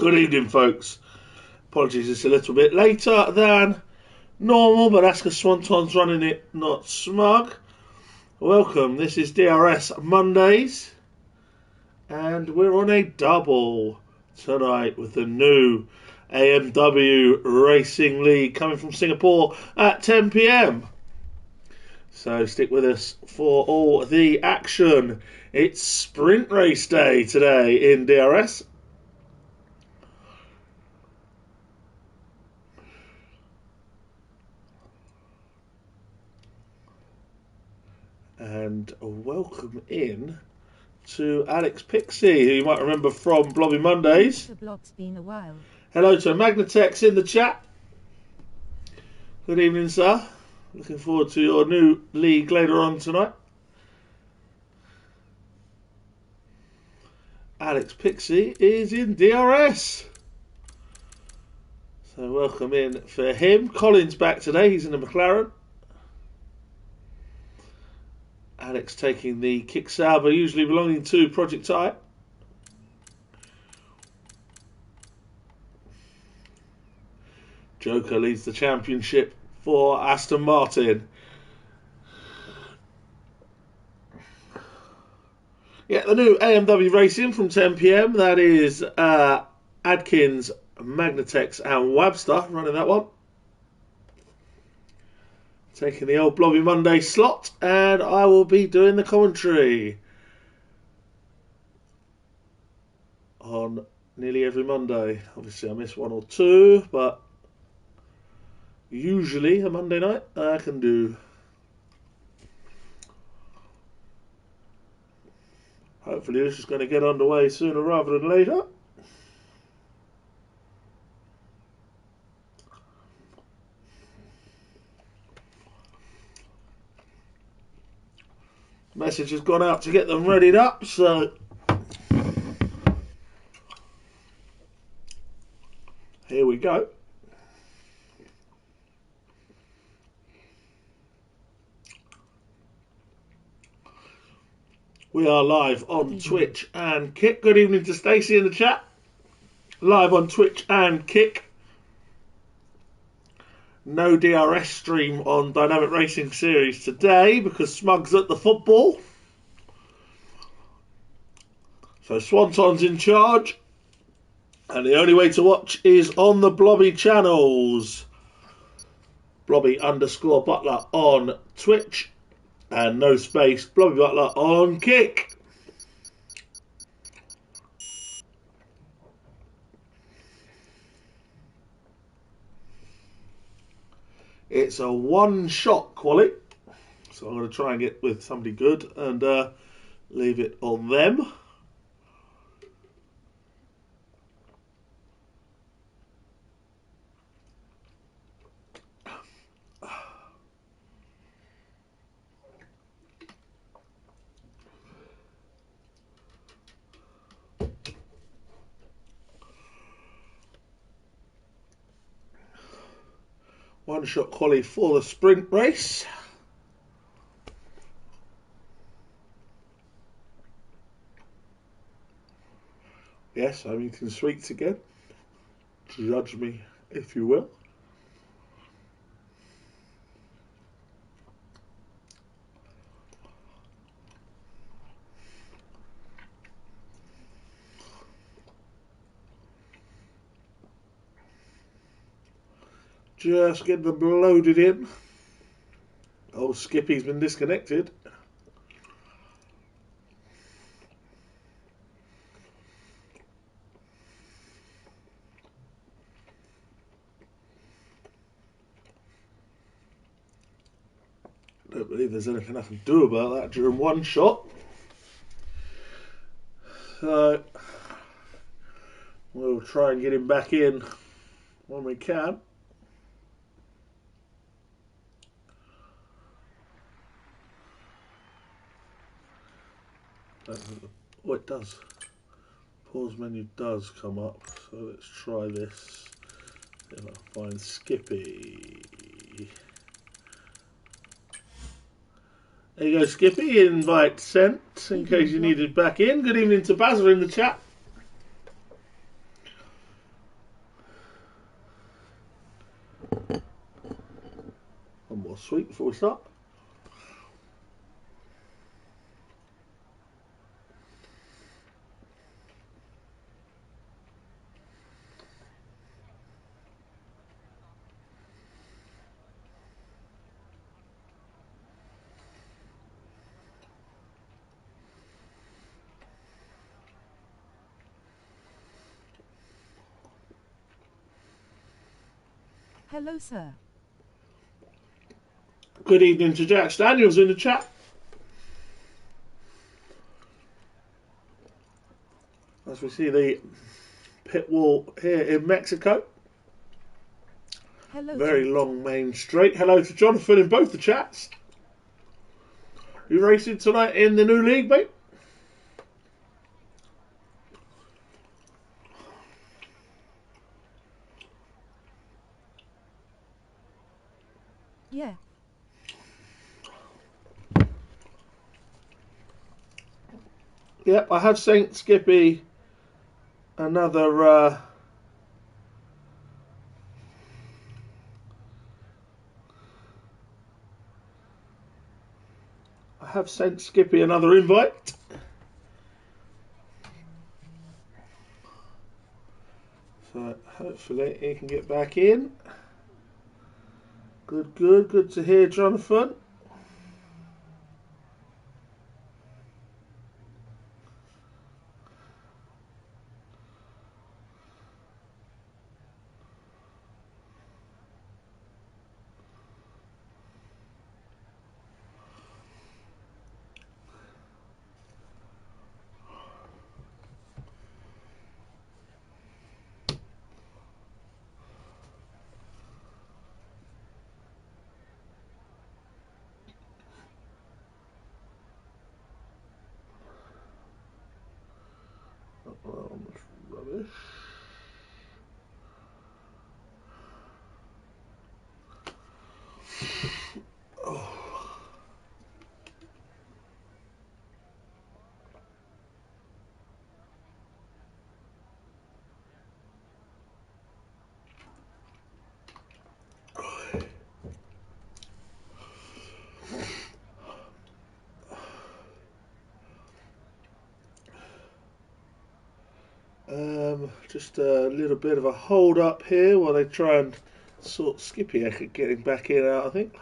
Good evening, folks. Apologies, it's a little bit later than normal, but that's because Swanton's running it, not Smug. Welcome, this is DRS Mondays, and we're on a double tonight with the new AMW Racing League coming from Singapore at 10 PM. So stick with us for all the action. It's sprint race day today in DRS. And welcome in to Alex Pixie, who you might remember from Blobby Mondays. The blog's been a while. Hello to Magnatex in the chat. Good evening, sir. Looking forward to your new league later on tonight. Alex Pixie is in DRS. So welcome in for him. Colin's back today. He's in the McLaren. Alex taking the Kick Sauber, usually belonging to Project I. Joker leads the championship for Aston Martin. Yeah, the new AMW Racing from 10 PM. That is Adkins, Magnatex and Webster running that one. Taking the old Blobby Monday slot, and I will be doing the commentary on nearly every Monday. Obviously I miss one or two, but usually a Monday night I can do. Hopefully this is going to get underway sooner rather than later. Message has gone out to get them readied up, so here we go. We are live on Twitch and Kick. Good evening to Stacey in the chat. Live on Twitch and Kick. No DRS stream on Dynamic Racing Series today because Smug's at the football. So Swanton's in charge. And the only way to watch is on the Blobby channels. Blobby_Butler on Twitch. And no space, Blobby Butler on Kick. It's a one-shot quali, so I'm going to try and get with somebody good and leave it on them. One-shot quali for the sprint race. Yes, I'm eating sweets again. Judge me if you will. Just get them loaded in. Oh, Skippy's been disconnected. Don't believe there's anything I can do about that during one shot. So we'll try and get him back in when we can. Oh, it does. Pause menu does come up, so let's try this. If I find Skippy. There you go, Skippy. Invite sent in case you needed back in. Good evening to Bazza in the chat. One more sweet before we start. Hello, sir. Good evening to Jack Daniels in the chat. As we see the pit wall here in Mexico. Hello. Very long main straight. Hello to Jonathan in both the chats. You racing tonight in the new league, mate? Yeah. Yep, I have sent Skippy another invite. So hopefully he can get back in. Good to hear, Jonathan. Oh, that's rubbish. Just a little bit of a hold up here while they try and sort Skippy out getting back in out, I think.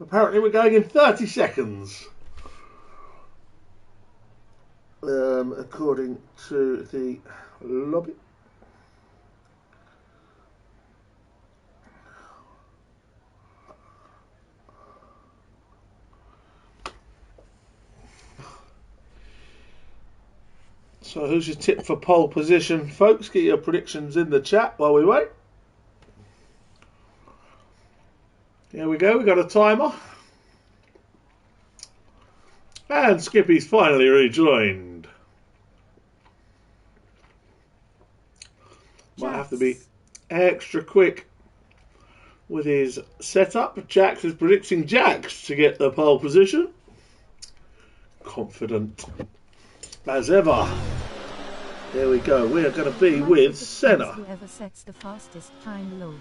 Apparently we're going in 30 seconds. According to the lobby. So who's your tip for pole position, folks? Get your predictions in the chat while we wait. Here we go, we got a timer. And Skippy's finally rejoined. Might have to be extra quick with his setup. Jax is predicting Jax to get the pole position. Confident as ever. Here we go. We are going to be with Senna. Whoever sets the fastest time low.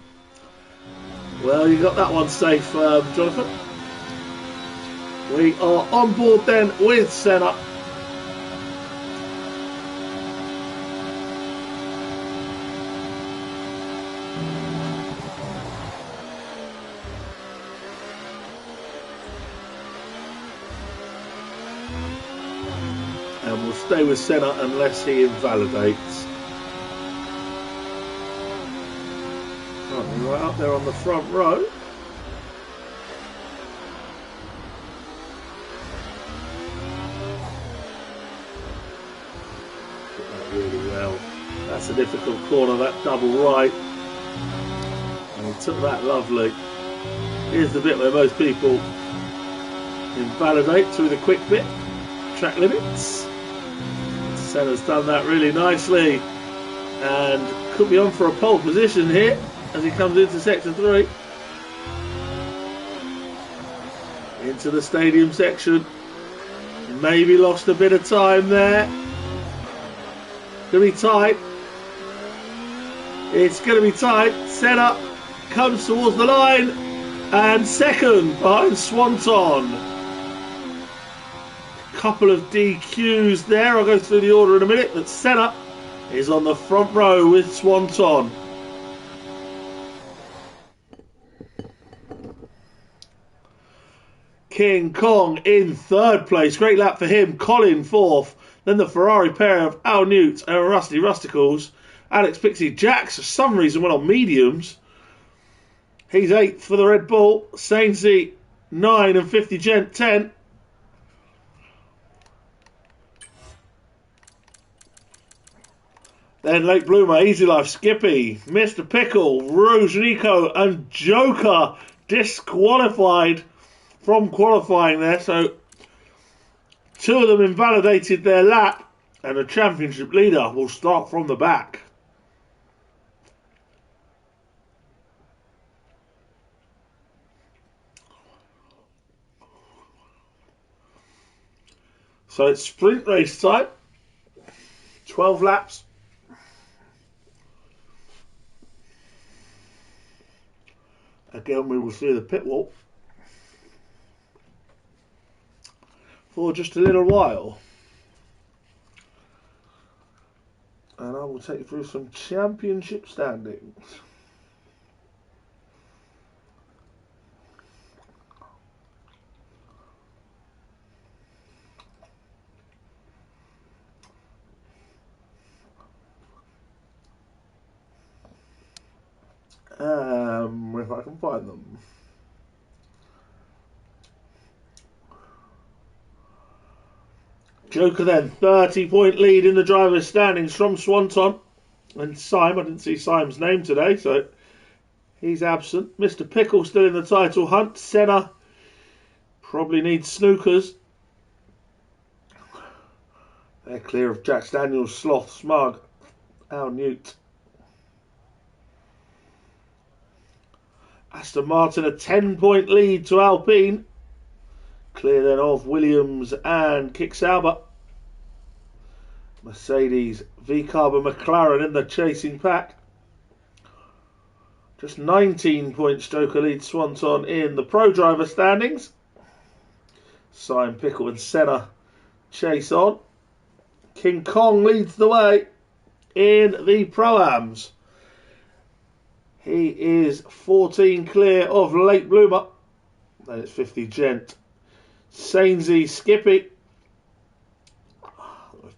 Well, you got that one safe, Jonathan. We are on board then with Senna. And we'll stay with Senna unless he invalidates. Right up there on the front row. Did that really well. That's a difficult corner, that double right. And he took that lovely. Here's the bit where most people invalidate through the quick bit. Track limits. Senna's done that really nicely. And could be on for a pole position here as he comes into sector 3. Into the stadium section. Maybe lost a bit of time there. Gonna be tight. It's gonna be tight. Senna comes towards the line and second behind Swanton. Couple of DQs there. I'll go through the order in a minute, but Senna is on the front row with Swanton. King Kong in third place. Great lap for him. Colin fourth. Then the Ferrari pair of Al Newt and Rusty Rusticles. Alex Pixie Jacks, for some reason, went on mediums. He's 8th for the Red Bull. Sainsy 9 and 50 Gent 10. Then Late Bloomer, Easy Life, Skippy, Mr. Pickle, Rouge Nico and Joker disqualified from qualifying there. So 2 of them invalidated their lap and the championship leader will start from the back. So it's sprint race time. 12 laps. Again, we will see the pit wall for just a little while. And I will take you through some championship standings. If I can find them. Joker then, 30-point lead in the driver's standings from Swanton. And Syme, I didn't see Syme's name today, so he's absent. Mr. Pickle still in the title hunt. Senna probably needs snookers. They're clear of Jack Daniels, Sloth, Smug, Al Newt. Aston Martin a 10-point lead to Alpine. Clear then of Williams and Kick Sauber. Mercedes, V-Carb and McLaren in the chasing pack. Just 19 points Joker leads Swanton in the pro driver standings. Syme, Pickle and Senna chase on. King Kong leads the way in the Pro-Ams. He is 14 clear of Late Bloomer. Then it's 50 Gent. Sainsy, Skippy.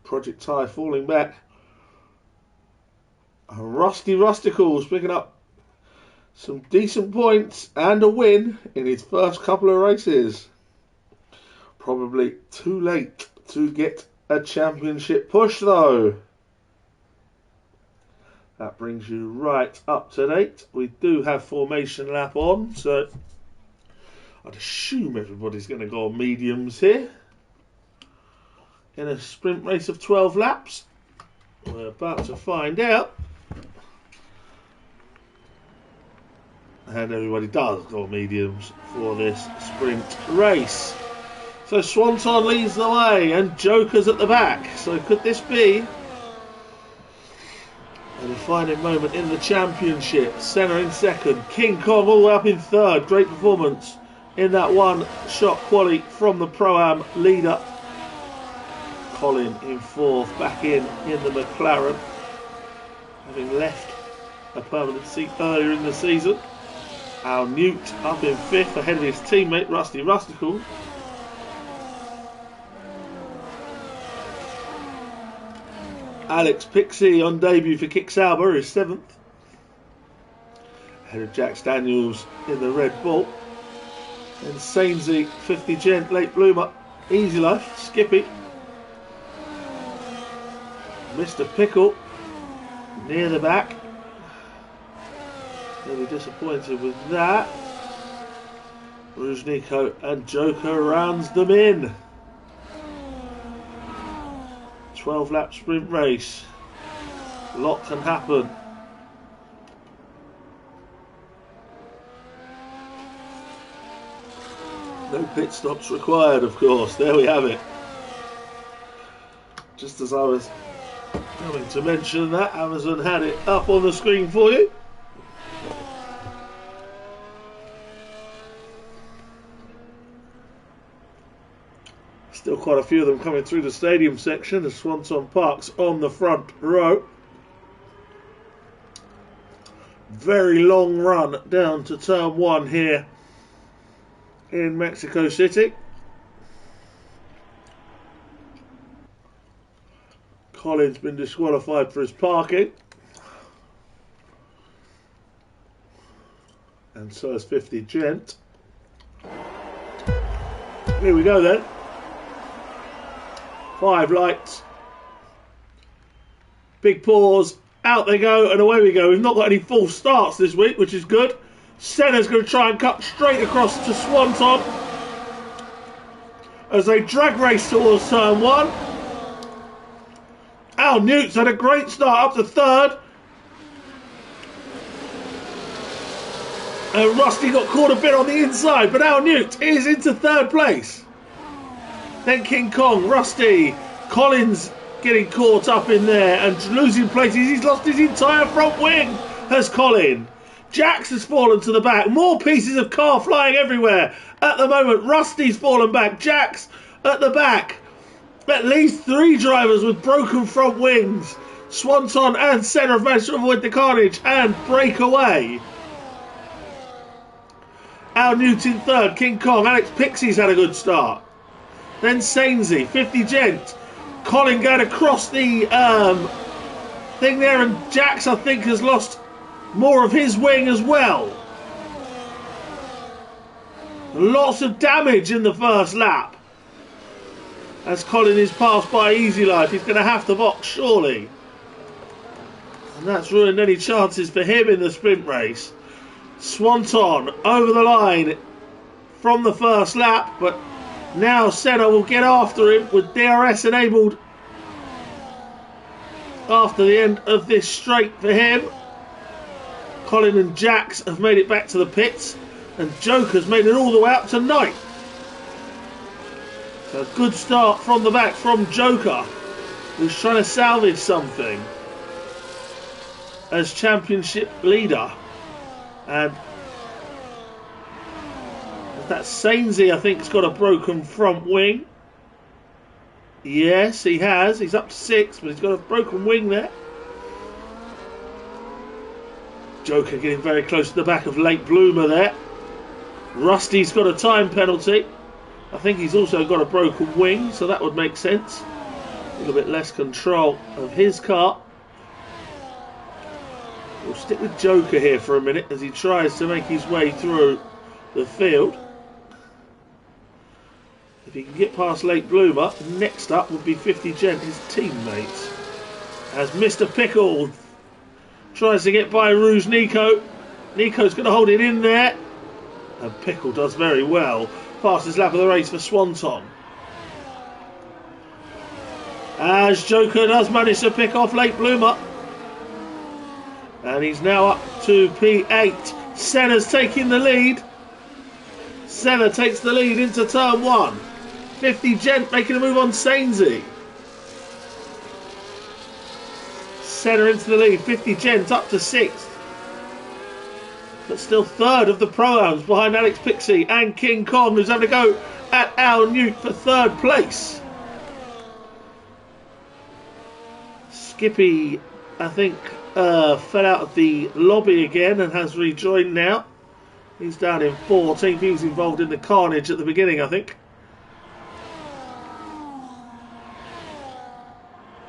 Project Tie falling back. Rusty Rusticles picking up some decent points and a win in his first couple of races. Probably too late to get a championship push though. That brings you right up to date. We do have formation lap on, so I'd assume everybody's going to go on mediums here. In a sprint race of 12 laps. We're about to find out. And everybody does go on mediums for this sprint race. So Swanton leads the way and Joker's at the back. So could this be a defining moment in the championship? Senna in second, King Kong all the way up in third. Great performance in that one-shot quali from the Pro-Am leader. Colin in fourth, back in the McLaren, having left a permanent seat earlier in the season. Al Newt up in fifth, ahead of his teammate Rusty Rusticle. Alex Pixie on debut for Kick Sauber is seventh, ahead of Jack Daniels in the Red Bull. And Sainsy, 50 Gent, Late Bloomer, Easy Life, Skippy. Mr. Pickle near the back. They'll be disappointed with that. Ruznico and Joker rounds them in. 12 lap sprint race. A lot can happen. No pit stops required, of course. There we have it. Just as I was coming to mention that, Amazon had it up on the screen for you. Still quite a few of them coming through the stadium section as Swanton Park's on the front row. Very long run down to turn 1 here in Mexico City. Colin's been disqualified for his parking. And so has 50 Gent. Here we go then. 5 lights. Big pause. Out they go and away we go. We've not got any false starts this week, which is good. Senna's going to try and cut straight across to Swanton as they drag race towards turn 1. Al Newt's had a great start up to 3rd. And Rusty got caught a bit on the inside, but Al Newt is into 3rd place. Then King Kong, Rusty, Collins getting caught up in there and losing places. He's lost his entire front wing, has Colin. Jax has fallen to the back. More pieces of car flying everywhere. At the moment, Rusty's fallen back. Jax at the back. At least 3 drivers with broken front wings. Swanton and Senna have managed to avoid the carnage and break away. Al Newt in 3rd. King Kong. Alex Pixie's had a good start. Then Sainsey, 50 Gent. Colin going across the thing there, and Jax, I think, has lost more of his wing as well. Lots of damage in the first lap. As Colin is passed by Easy Life, he's going to have to box, surely. And that's ruined any chances for him in the sprint race. Swanton over the line from the first lap, but now Senna will get after him with DRS enabled after the end of this straight for him. Colin and Jax have made it back to the pits, and Joker's made it all the way up to 9th. So a good start from the back from Joker, who's trying to salvage something as championship leader. And that Sainsey, I think, has got a broken front wing. Yes, he has. He's up to 6th, but he's got a broken wing there. Joker getting very close to the back of Late Bloomer there. Rusty's got a time penalty. I think he's also got a broken wing, so that would make sense. A little bit less control of his car. We'll stick with Joker here for a minute as he tries to make his way through the field. If he can get past Late Bloomer, next up would be 50 Gent, his teammates. As Mr. Pickle tries to get by Rouge Nico. Nico's going to hold it in there. And Pickle does very well. Fastest lap of the race for Swanton. As Joker does manage to pick off Late Bloomer. And he's now up to P8. Senna's taking the lead. Senna takes the lead into turn 1. 50 Gent making a move on Sainsey. Senna into the lead. 50 Gent up to 6th. But still 3rd of the Pro-Ams behind Alex Pixie and King Kong, who's having a go at Al Newt for 3rd place. Skippy, I think, fell out of the lobby again and has rejoined now. He's down in 14th. He was involved in the carnage at the beginning, I think.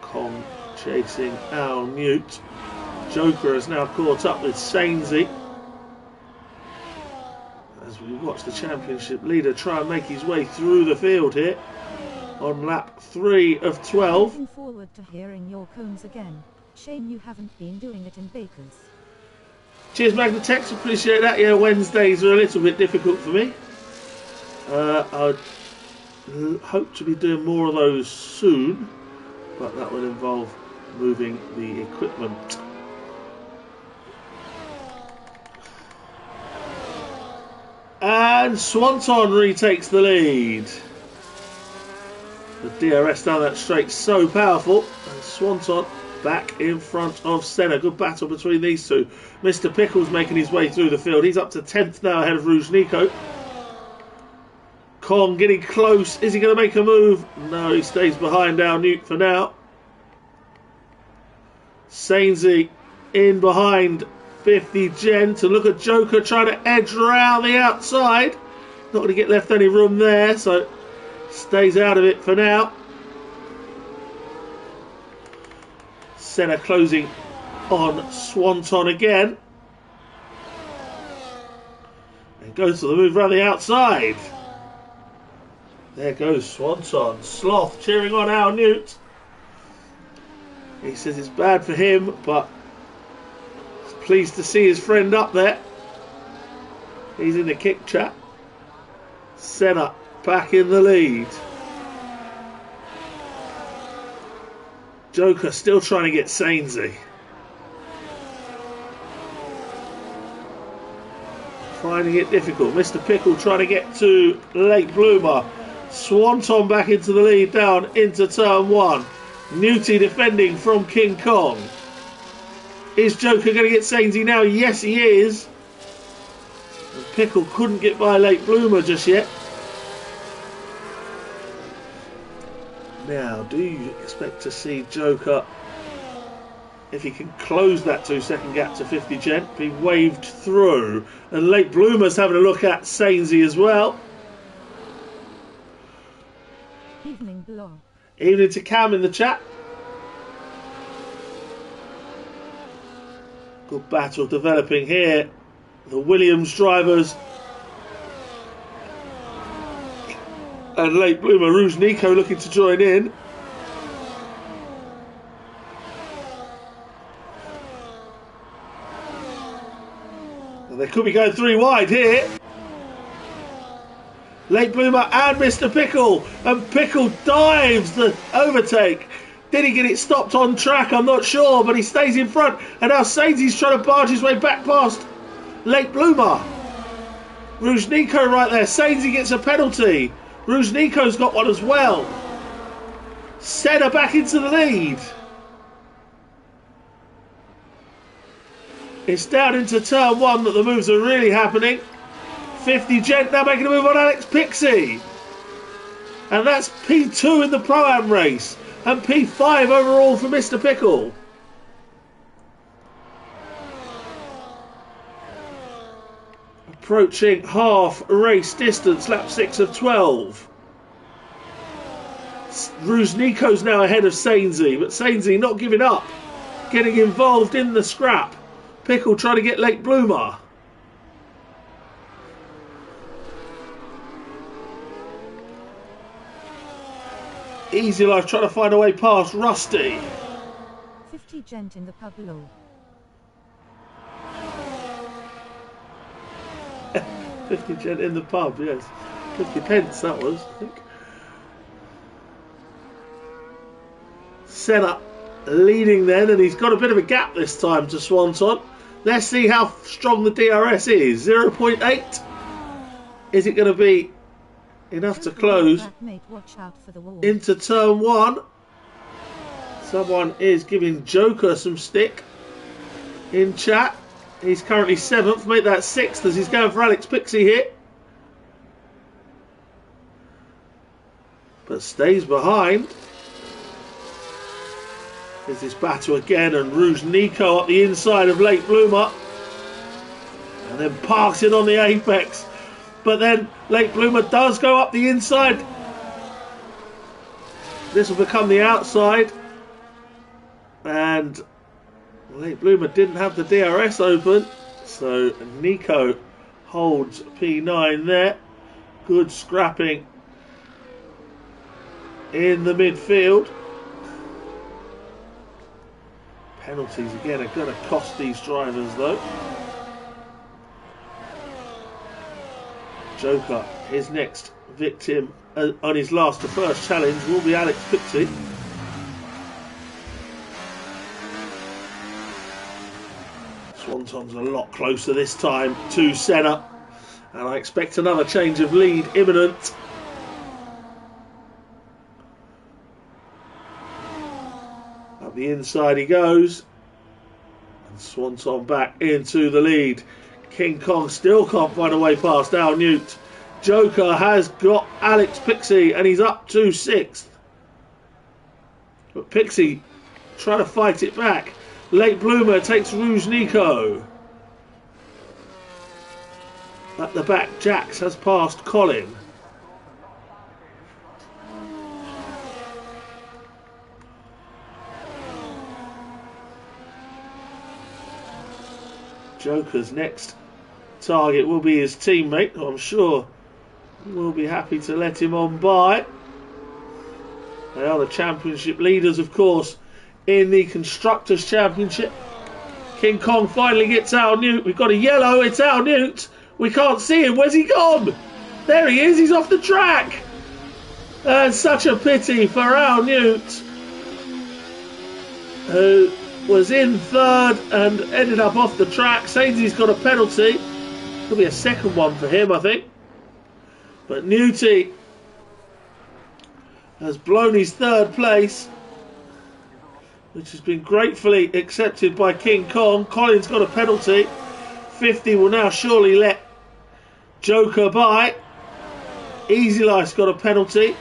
Kong chasing Al Newt. Joker has now caught up with Sainsey. As we watch the championship leader try and make his way through the field here on lap 3 of 12. Looking forward to hearing your cones again. Shame you haven't been doing it in Bakers. Cheers, Magnatex. Appreciate that. Yeah, Wednesdays are a little bit difficult for me. I hope to be doing more of those soon, but that will involve moving the equipment. And Swanton retakes the lead. The DRS down that straight so powerful. And Swanton back in front of Senna. Good battle between these two. Mr. Pickle's making his way through the field. He's up to 10th now ahead of Rouge Nico. Kong getting close. Is he going to make a move? No, he stays behind Al Newt for now. Sainsy in behind 50 Gent. And look at Joker trying to edge around the outside. Not going to get left any room there, so stays out of it for now. Senna closing on Swanton again. And goes for the move around the outside. There goes Swanton. Sloth cheering on Al Newt. He says it's bad for him, but he's pleased to see his friend up there. He's in the kick chat. Senna back in the lead. Joker still trying to get Sainsy. Finding it difficult. Mr. Pickle trying to get to Lake Bloomer. Swanton back into the lead, down into turn one. Newty defending from King Kong. Is Joker going to get Sainsy now? Yes, he is. And Pickle couldn't get by Lake Bloomer just yet. Now, do you expect to see Joker, if he can close that 2-second gap to 50 Gent, be waved through? And Lake Bloomer's having a look at Sainsy as well. Evening below. Evening to Cam in the chat. Good battle developing here. The Williams drivers and Lake Bloomer. Rouge Nico looking to join in. And they could be going 3 wide here. Lake Bloomer and Mr. Pickle. And Pickle dives the overtake. Did he get it stopped on track? I'm not sure, but he stays in front. And now Sainsy's trying to barge his way back past Lake Bloomer. Rouge Nico right there. Sainsy gets a penalty. Rouge Nico's got one as well. Senna back into the lead. It's down into turn one that the moves are really happening. 50 Gent now making a move on Alex Pixie. And that's P2 in the Pro-Am race. And P5 overall for Mr. Pickle. Approaching half race distance, lap 6 of 12. Rouge Nico's now ahead of Sainsy, but Sainsy not giving up. Getting involved in the scrap. Pickle trying to get Lake Bloomer. Easy Life trying to find a way past Rusty. 50 Gent in the pub below. 50 Gent in the pub, yes. 50 pence that was, I think. Senna leading then, and he's got a bit of a gap this time to Swanton. Let's see how strong the DRS is. 0.8. Is it going to be enough to close into turn one? Someone is giving Joker some stick in chat. He's currently 7th. Make that 6th as he's going for Alex Pixie here. But stays behind. There's this battle again, and Rouge Nico up the inside of Lake Bloomer. And then parks it on the apex. But then Lake Bloomer does go up the inside. This will become the outside. And Lake Bloomer didn't have the DRS open. So Nico holds P9 there. Good scrapping in the midfield. Penalties again are going to cost these drivers though. Joker, his next victim on his last to first challenge will be Alex Pixie. Swanton's a lot closer this time to Senna, and I expect another change of lead imminent. Up the inside he goes, and Swanton back into the lead. King Kong still can't find a way past Al Newt. Joker has got Alex Pixie and he's up to 6th. But Pixie trying to fight it back. Late Bloomer takes Rouge Nico. At the back, Jax has passed Colin. Joker's next target will be his teammate, who I'm sure will be happy to let him on by. They are the championship leaders, of course, in the Constructors' Championship. King Kong finally gets Al Newt. We've got a yellow. It's Al Newt. We can't see him. Where's he gone? There he is. He's off the track. And such a pity for Al Newt, who was in 3rd and ended up off the track. Sainzy's got a penalty. There'll be a second one for him, I think. But Newty has blown his 3rd place, which has been gratefully accepted by King Kong. Colin's got a penalty. 50 will now surely let Joker by. Easy Life's got a penalty.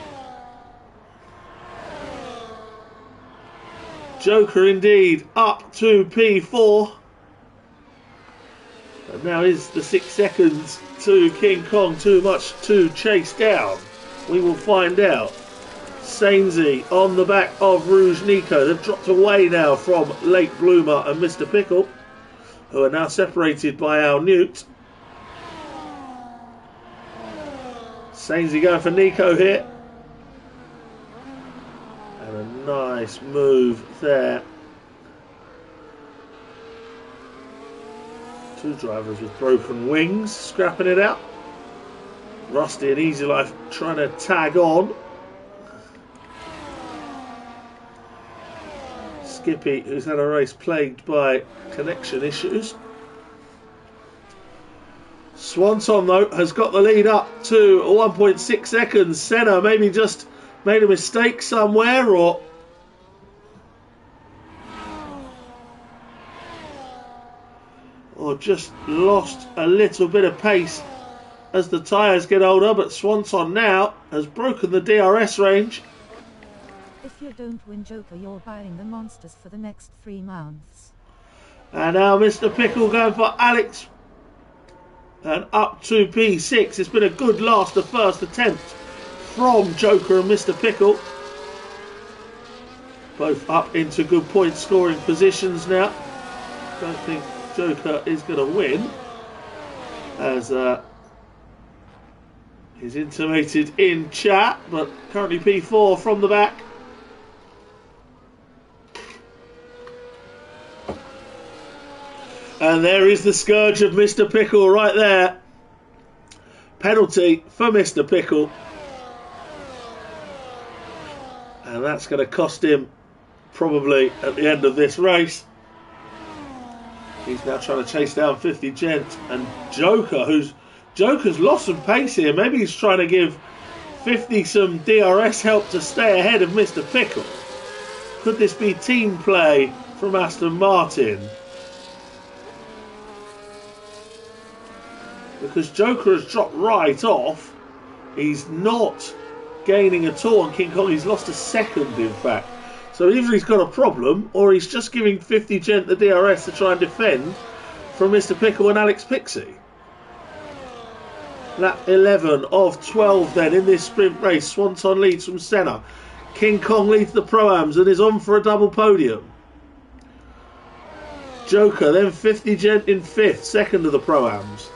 Joker indeed up to P4. And now is the 6 seconds to King Kong too much to chase down? We will find out. Sainsy on the back of Rouge Nico. They've dropped away now from Late Bloomer and Mr. Pickle, who are now separated by Al Newt. Sainsy going for Nico here. And a nice move there. Two drivers with broken wings scrapping it out. Rusty and Easy Life trying to tag on. Skippy, who's had a race plagued by connection issues. Swanton, though, has got the lead up to 1.6 seconds. Senna maybe just made a mistake somewhere, or just lost a little bit of pace as the tyres get older. But Swanton now has broken the DRS range. If you don't win, Joker, you're buying the monsters for the next 3 months. And now Mr. Pickle going for Alex. And up to P6. It's been a good last to first attempt from Joker and Mr. Pickle. Both up into good point scoring positions now. Don't think Joker is going to win, as is intimated in chat, but currently P4 from the back. And there is the scourge of Mr. Pickle right there. Penalty for Mr. Pickle. And that's going to cost him probably at the end of this race. He's now trying to chase down 50 Gent and Joker, Joker's lost some pace here. Maybe he's trying to give 50 some DRS help to stay ahead of Mr. Pickle. Could this be team play from Aston Martin? Because Joker has dropped right off. He's not gaining at all on King Kong. He's lost a second, in fact. So either he's got a problem, or he's just giving 50 Gent the DRS to try and defend from Mr. Pickle and Alex Pixie. Lap 11 of 12 then in this sprint race. Swanton leads from Senna. King Kong leads the Pro-Ams and is on for a double podium. Joker then 50 Gent in 5th, second of the Pro-Ams.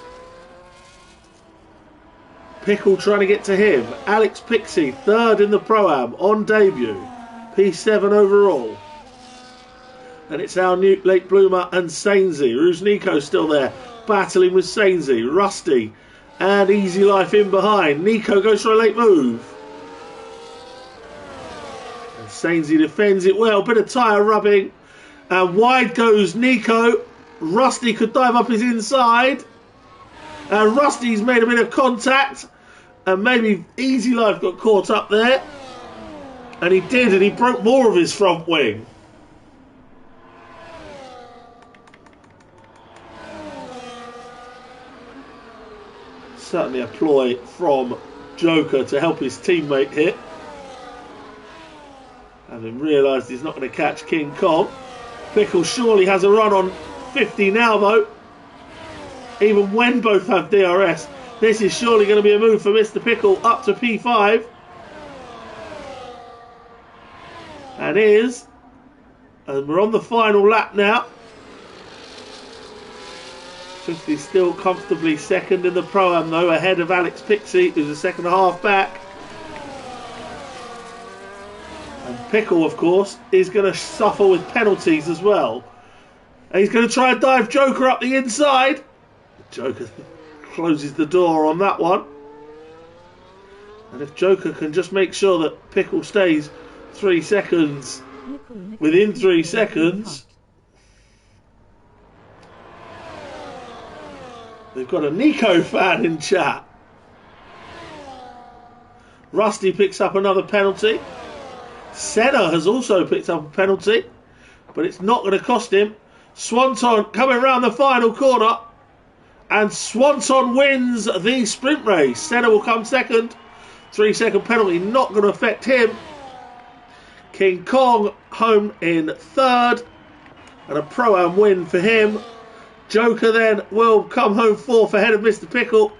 Pickle trying to get to him. Alex Pixie, 3rd in the Pro-Am on debut. P7 overall. And it's our new late bloomer and Sainsy. Rusniko still there, battling with Sainsy. Rusty and Easy Life in behind. Nico goes for a late move. And Sainsy defends it well. Bit of tyre rubbing. And wide goes Nico. Rusty could dive up his inside. And Rusty's made a bit of contact. And maybe Easy Life got caught up there. And he did, and he broke more of his front wing. Certainly a ploy from Joker to help his teammate here. Having realised he's not going to catch King Kong. Pickle surely has a run on 50 now though. Even when both have DRS. This is surely going to be a move for Mr. Pickle up to P5. And is. And we're on the final lap now. 50 still comfortably second in the Pro-Am though, ahead of Alex Pixie, who's a second and a half back. And Pickle, of course, is going to suffer with penalties as well. And he's going to try and dive Joker up the inside. Joker closes the door on that one. And if Joker can just make sure that Pickle stays 3 seconds, within 3 seconds, we've got a Nico fan in chat. Rusty picks up another penalty. Senna has also picked up a penalty, but it's not going to cost him. Swanton coming around the final corner, and Swanton wins the sprint race. Senna will come second. 3-second penalty not going to affect him. King Kong home in third, and a Pro-Am win for him. Joker then will come home fourth ahead of Mr. Pickle,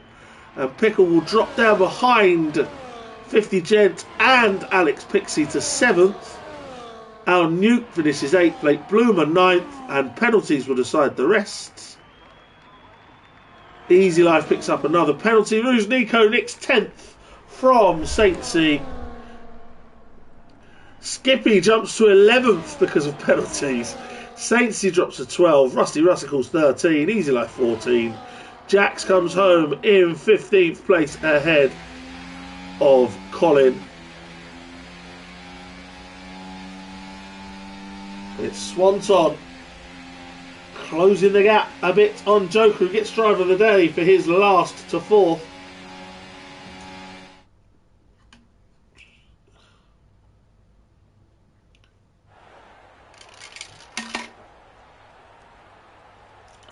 and Pickle will drop down behind 50 Gent and Alex Pixie to 7th. Our Nuke finishes 8th, Late Bloomer 9th, and penalties will decide the rest. Easy Life picks up another penalty. Rouge Nico nicks 10th from Saintsy. Skippy jumps to 11th because of penalties. Saintsy drops to 12. Rusty Russicles 13. Easy Life 14. Jax comes home in 15th place ahead of Colin. It's Swanton closing the gap a bit on Joker, who gets driver of the day for his last to 4th.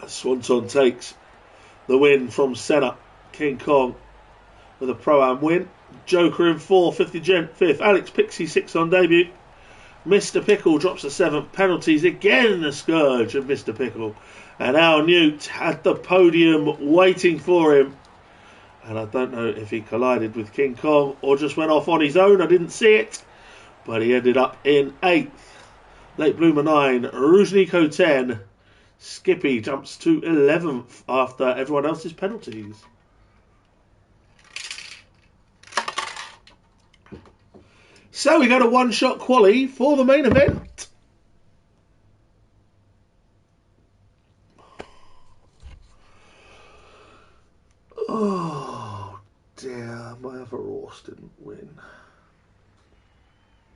Swanton takes the win from Senna. King Kong with a Pro-Am win. Joker in 4th, 50 Gent 5th. Alex Pixie 6th on debut. Mr. Pickle drops to 7th. Penalties again, the scourge of Mr. Pickle. And our Newt at the podium waiting for him. And I don't know if he collided with King Kong or just went off on his own. I didn't see it. But he ended up in 8th. Late Bloomer 9. Rouge Nico 10. Skippy jumps to 11th after everyone else's penalties. So we got a one-shot quali for the main event. Oh dear, my other horse didn't win.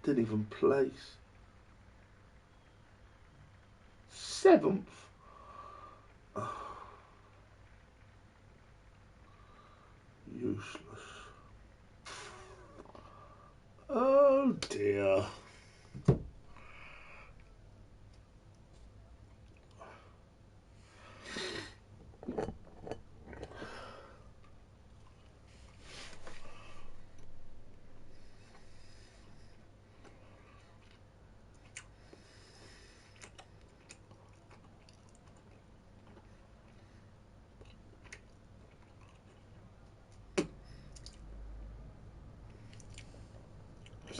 Didn't even place. 7th. Useless. Oh dear.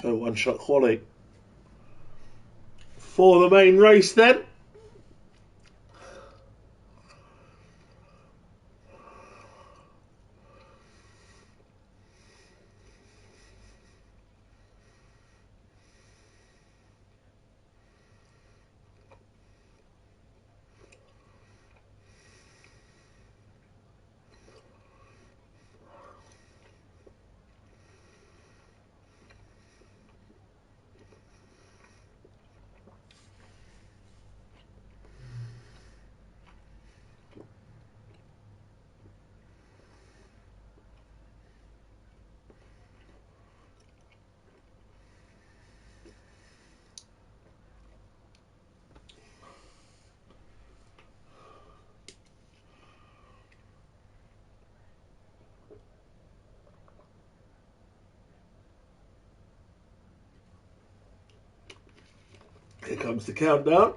So one-shot quali for the main race then. Here comes the countdown.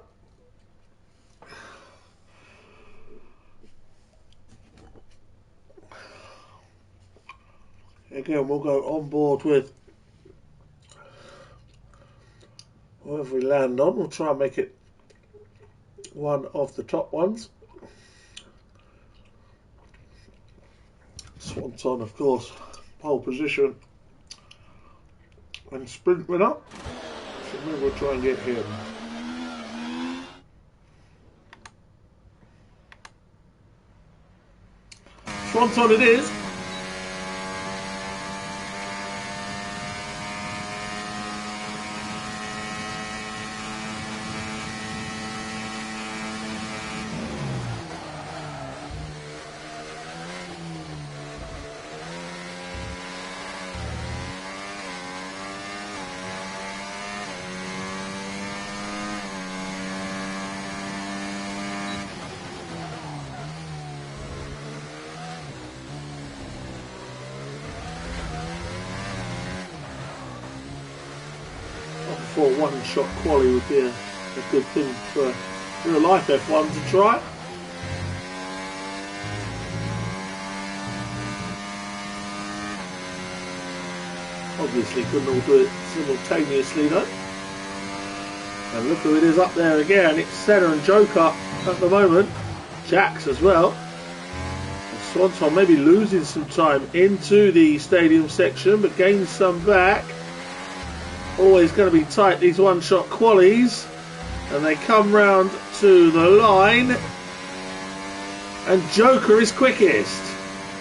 Again, we'll go on board with whatever we land on. We'll try and make it one of the top ones. Swanton, of course, pole position and sprint winner. So maybe we'll try and get him. Swanton it is. For a one-shot quali would be a good thing for real life F1 to try. Obviously couldn't all do it simultaneously though. And look who it is up there again. It's Senna and Joker at the moment. Jax as well. And Swanton maybe losing some time into the stadium section, but gains some back. Always going to be tight, these one-shot qualies. And they come round to the line. And Joker is quickest.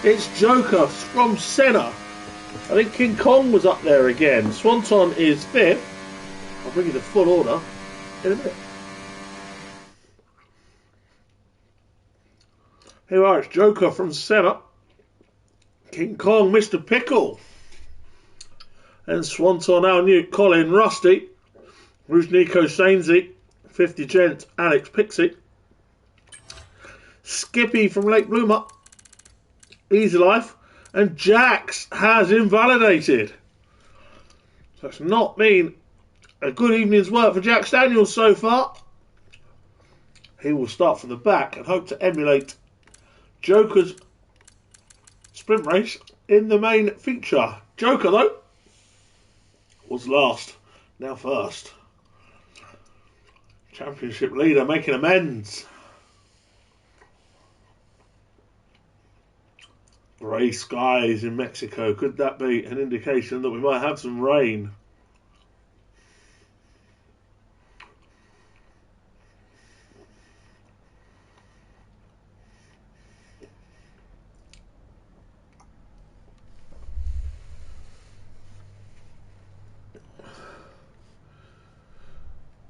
It's Joker from Senna. I think King Kong was up there again. Swanton is 5th. I'll bring you the full order in a minute. Here we are, it's Joker from Senna. King Kong, Mr. Pickle. And Swanton, Al Newt, Colin, Rusty, Bruce Nico, Sainsey, 50 Gent, Alex Pixie, Skippy from Lake Bloomer, Easy Life, and Jax has invalidated. So it's not been a good evening's work for Jax Daniels so far. He will start from the back and hope to emulate Joker's sprint race in the main feature. Joker, though, was last, now first. Championship leader making amends. Grey skies in Mexico. Could that be an indication that we might have some rain?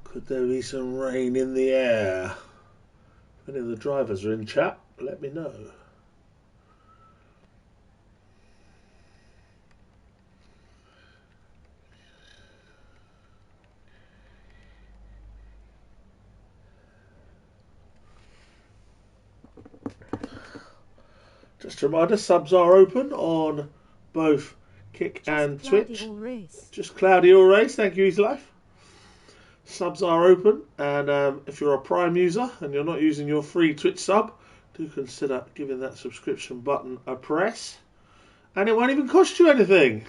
Could there be some rain in the air? If any of the drivers are in chat, let me know. Just a reminder, subs are open on both Kick and Twitch. Just cloudy all race. Thank you, Easy Life. Subs are open, and if you're a Prime user and you're not using your free Twitch sub, do consider giving that subscription button a press, and it won't even cost you anything.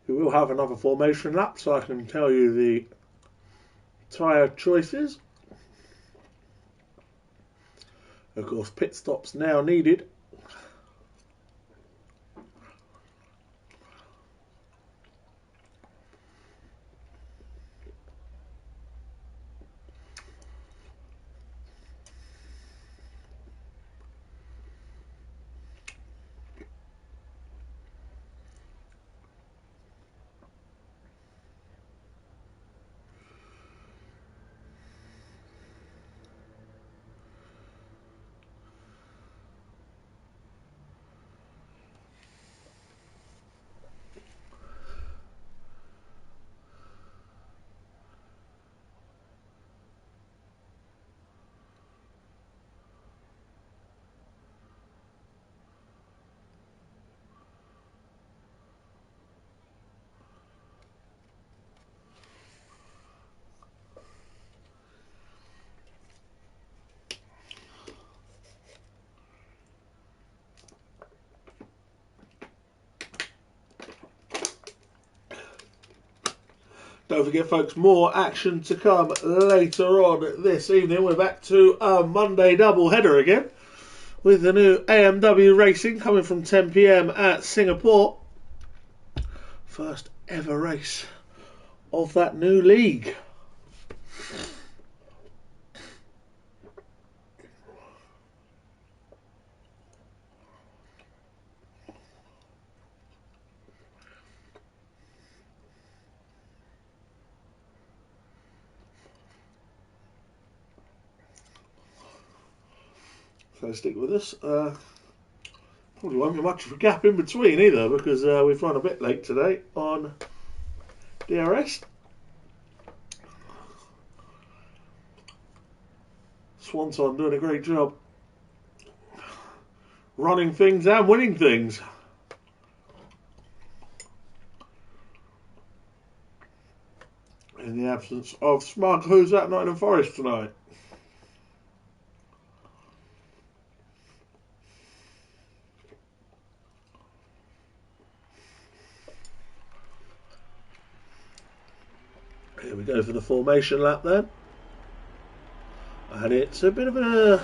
We will have another formation lap, so I can tell you the tyre choices. Of course, pit stops now needed. Don't forget, folks, more action to come later on this evening. We're back to a Monday double header again with the new AMW racing coming from 10 p.m. at Singapore. First ever race of that new league. So stick with us. Probably won't be much of a gap in between either, because we've run a bit late today on DRS. Swanton doing a great job running things and winning things. In the absence of Smug, who's at Nottingham Forest tonight. Here we go for the formation lap then. And it's a bit of a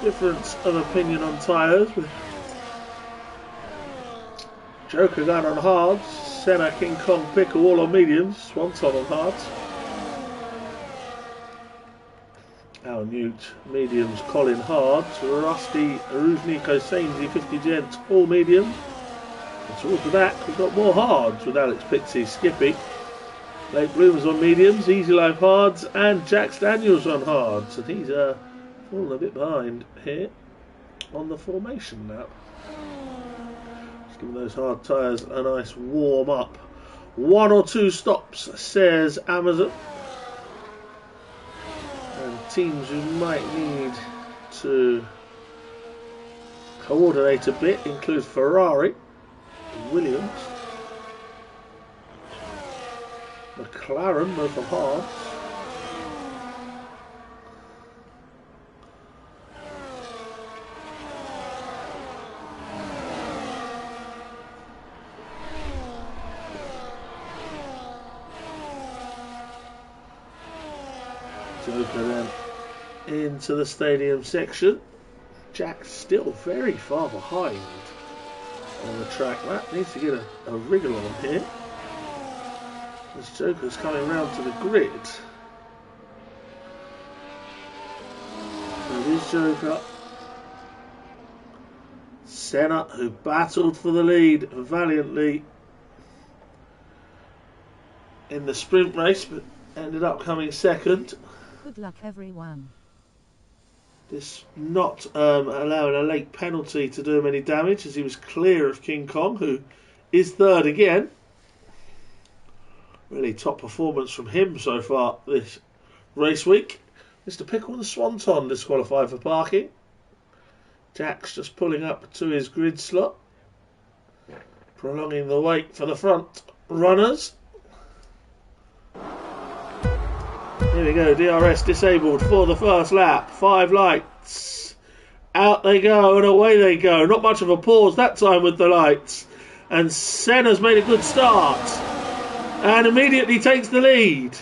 difference of opinion on tyres, with Joker going on hards, Senna, King Kong, Pickle all on mediums, Swanton on hards. Al Newt, mediums, Colin hards, Rusty, Rouge, Nico, Sainsy, 50 gents, all mediums. And towards the back we've got more hards with Alex, Pixie, Skippy. Late Bloomers on mediums, Easy Life hards, and Jax Daniels on hards. And he's falling a bit behind here on the formation lap. Just giving those hard tyres a nice warm up. 1 or 2 stops, says Amazon. And teams who might need to coordinate a bit include Ferrari, Williams, McLaren, both on hards. Joker then into the stadium section. Jack's still very far behind on the track. That needs to get a wriggle on here. This Joker's coming round to the grid. So it is Joker. Senna, who battled for the lead valiantly in the sprint race, but ended up coming second. Good luck, everyone. This not allowing a late penalty to do him any damage, as he was clear of King Kong, who is third again. Really top performance from him so far this race week. Mr. Pickle and Swanton disqualified for parking. Jack's just pulling up to his grid slot, prolonging the wait for the front runners. Here we go, DRS disabled for the first lap. 5 lights. Out they go and away they go. Not much of a pause that time with the lights. And Senna's made a good start and immediately takes the lead.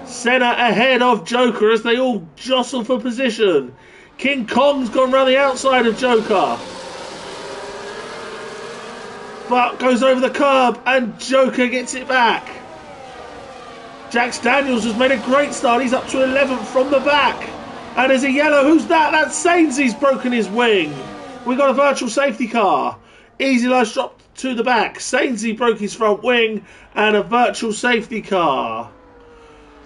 Senna ahead of Joker as they all jostle for position. King Kong's gone round the outside of Joker, but goes over the curb and Joker gets it back. Jax Daniels has made a great start. He's up to 11th from the back. And there's a yellow. Who's that? That's Sainsy's broken his wing. We got a virtual safety car. Easy Life dropped to the back. Sainsy broke his front wing and a virtual safety car.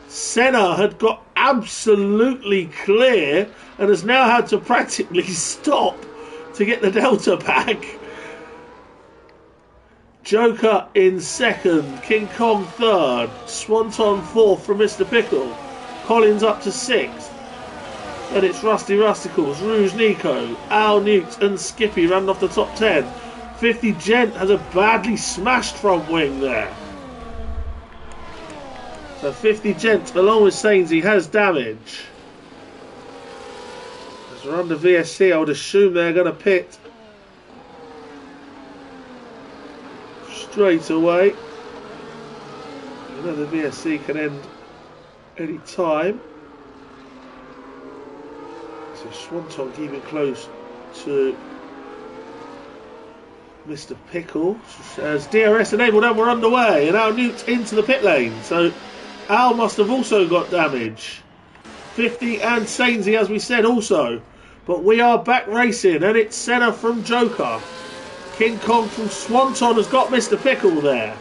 Senna had got absolutely clear and has now had to practically stop to get the Delta back. Joker in second, King Kong third, Swanton fourth from Mr. Pickle, Collins up to sixth. Then it's Rusty Rusticles, Rouge Nico, Al Newt and Skippy running off the top 10. 50 Gent has a badly smashed front wing there. So 50 Gent along with Sainsy has damage. As we're under VSC, I would assume they're going to pit straight away. then the VSC can end any time. So Swanton keeping close to Mr. Pickle. As DRS enabled and we're underway, and Al Newt's into the pit lane. So Al must have also got damage. 50 and Sainsy, as we said, also. But we are back racing, and it's Senna from Joker. King Kong from Swanton has got Mr. Pickle there.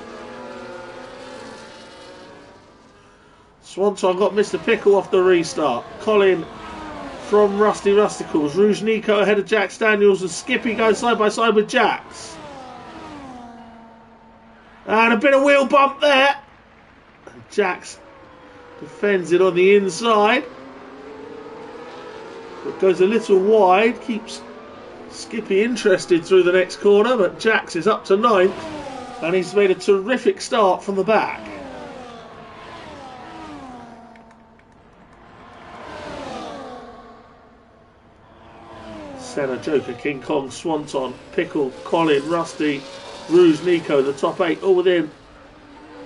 Swanton got Mr. Pickle off the restart. Colin from Rusty Rusticles. Rouge Nico ahead of Jax Daniels, and Skippy goes side by side with Jax. And a bit of wheel bump there. And Jax defends it on the inside. But goes a little wide, keeps Skippy interested through the next corner, but Jax is up to 9th, and he's made a terrific start from the back. Senna, Joker, King Kong, Swanton, Pickle, Colin, Rusty, Rouge, Nico, the top 8 all within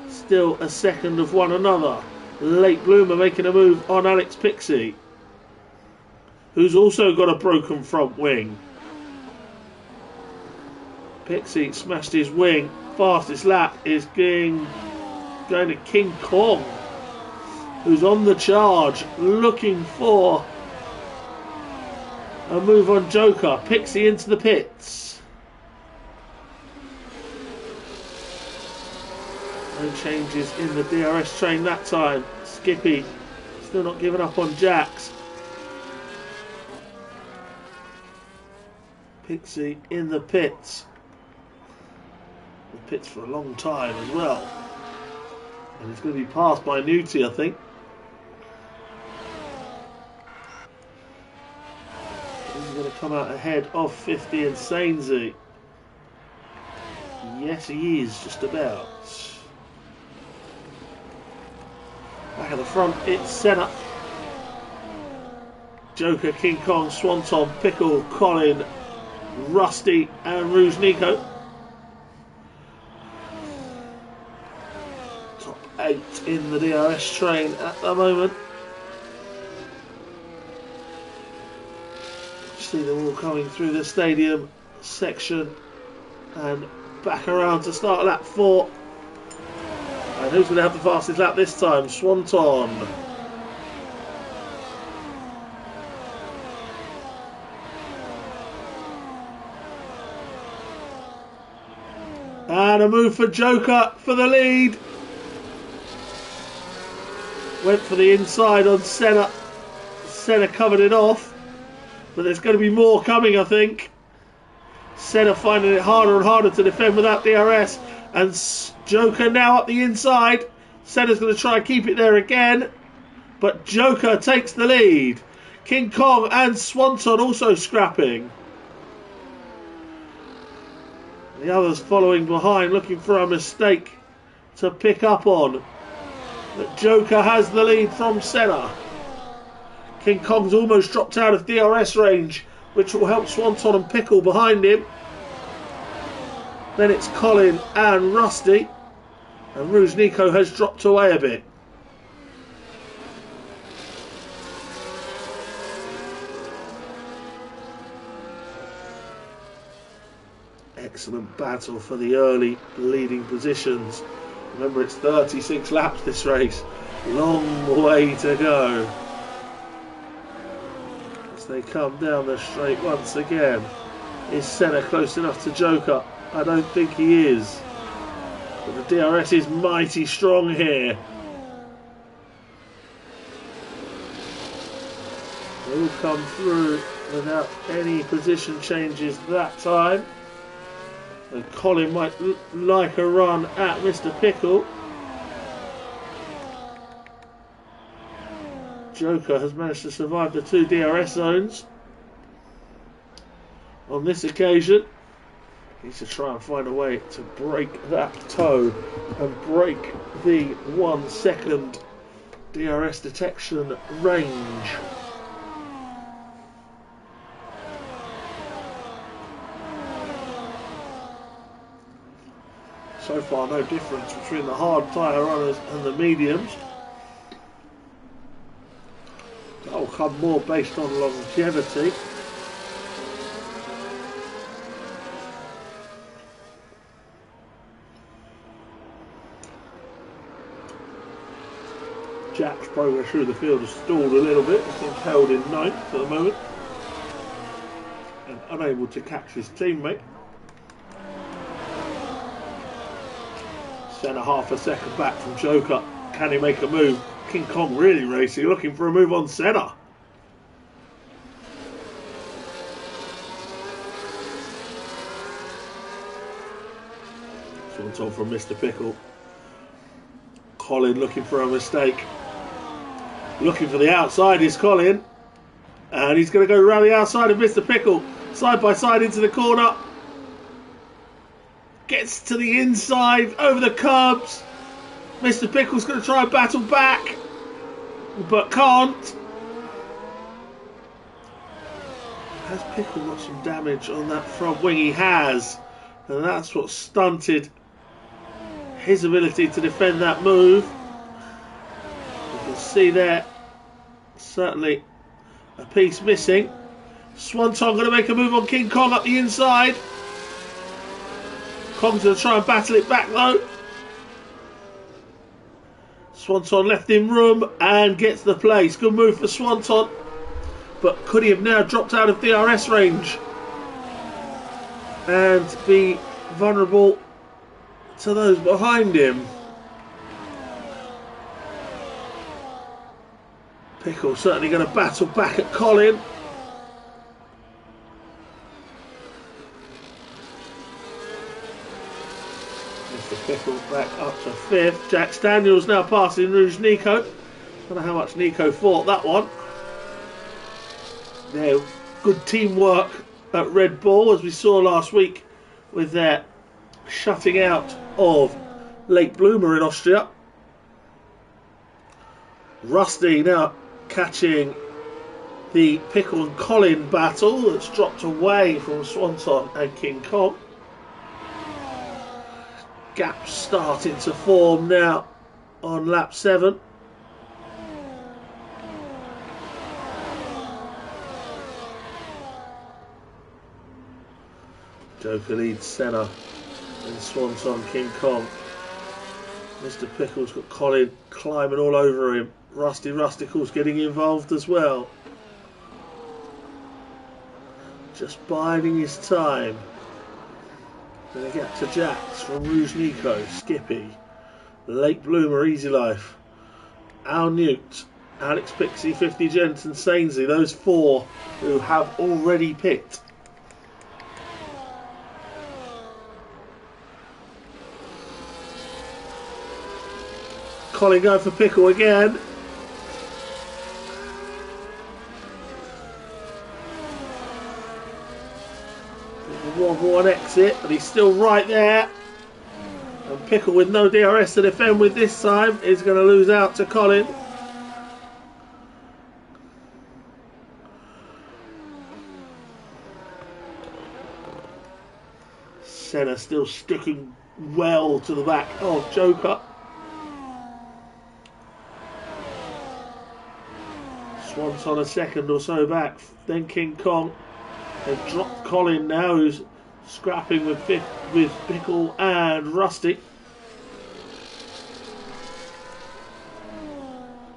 still a second of one another. Late Bloomer making a move on Alex Pixie, who's also got a broken front wing. Pixie smashed his wing. Fastest lap is going to King Kong, who's on the charge, looking for a move on Joker. Pixie into the pits. No changes in the DRS train that time. Skippy still not giving up on Jax. Pixie in the pits. The pits for a long time as well. And it's going to be passed by Newty, I think. He's going to come out ahead of 50 and Sainsy. Yes, he is, just about. Back at the front, it's Senna. Joker, King Kong, Swanton, Pickle, Colin, Rusty and Rouge Nico. Top 8 in the DRS train at the moment. See them all coming through the stadium section and back around to start lap 4. And who's going to have the fastest lap this time? Swanton. And a move for Joker for the lead. Went for the inside on Senna. Senna covered it off. But there's going to be more coming, I think. Senna finding it harder and harder to defend without DRS. And Joker now up the inside. Senna's going to try and keep it there again. But Joker takes the lead. King Kong and Swanton also scrapping. The others following behind, looking for a mistake to pick up on. But Joker has the lead from Senna. King Kong's almost dropped out of DRS range, which will help Swanton and Pickle behind him. Then it's Colin and Rusty. And Rouge Nico has dropped away a bit. Excellent battle for the early leading positions. Remember, it's 36 laps this race. Long way to go. As they come down the straight once again. Is Senna close enough to Joker? I don't think he is. But the DRS is mighty strong here. They all come through without any position changes that time. And Colin might like a run at Mr. Pickle. Joker has managed to survive the 2 DRS zones. On this occasion, he needs to try and find a way to break that toe and break the 1 second DRS detection range. So far, no difference between the hard tyre runners and the mediums. That will come more based on longevity. Jack's progress through the field has stalled a little bit. He's held in ninth for the moment and unable to catch his teammate. Senna half a second back from Joker. Can he make a move? King Kong really racing, looking for a move on Senna. Swanton from Mr. Pickle. Colin looking for a mistake. Looking for the outside is Colin. And he's going to go around the outside of Mr. Pickle. Side by side into the corner. Gets to the inside, over the curbs. Mr. Pickle's going to try and battle back, but can't. Has Pickle got some damage on that front wing? He has. And that's what stunted his ability to defend that move. You can see there, certainly a piece missing. Swanton going to make a move on King Kong up the inside. Kong's going to try and battle it back though. Swanton left him room and gets the place. Good move for Swanton. But could he have now dropped out of DRS range and be vulnerable to those behind him? Pickle certainly going to battle back at Colin. Pickle back up to 5th. Jack Daniels now passing Rouge Nico. Don't know how much Nico fought that one. Yeah, good teamwork at Red Bull, as we saw last week with their shutting out of Late Bloomer in Austria. Rusty now catching the Pickle and Colin battle that's dropped away from Swanton and King Kong. Gap starting to form now on lap 7. Joker leads Senna and Swanton King Kong. Mr. Pickle's got Colin climbing all over him. Rusty Rusticle's getting involved as well. Just biding his time. Then a gap to Jax from Rouge Nico, Skippy, Late Bloomer, Easy Life, Al Newt, Alex Pixie, 50 Gent and Sainsley, those 4 who have already picked. Colin going for Pickle again. One exit, but he's still right there. And Pickle with no DRS to defend with this time is going to lose out to Colin. Senna still sticking well to the back of Joker. Swanton a second or so back, then King Kong. They've dropped Colin now, who's scrapping with Pickle and Rusty.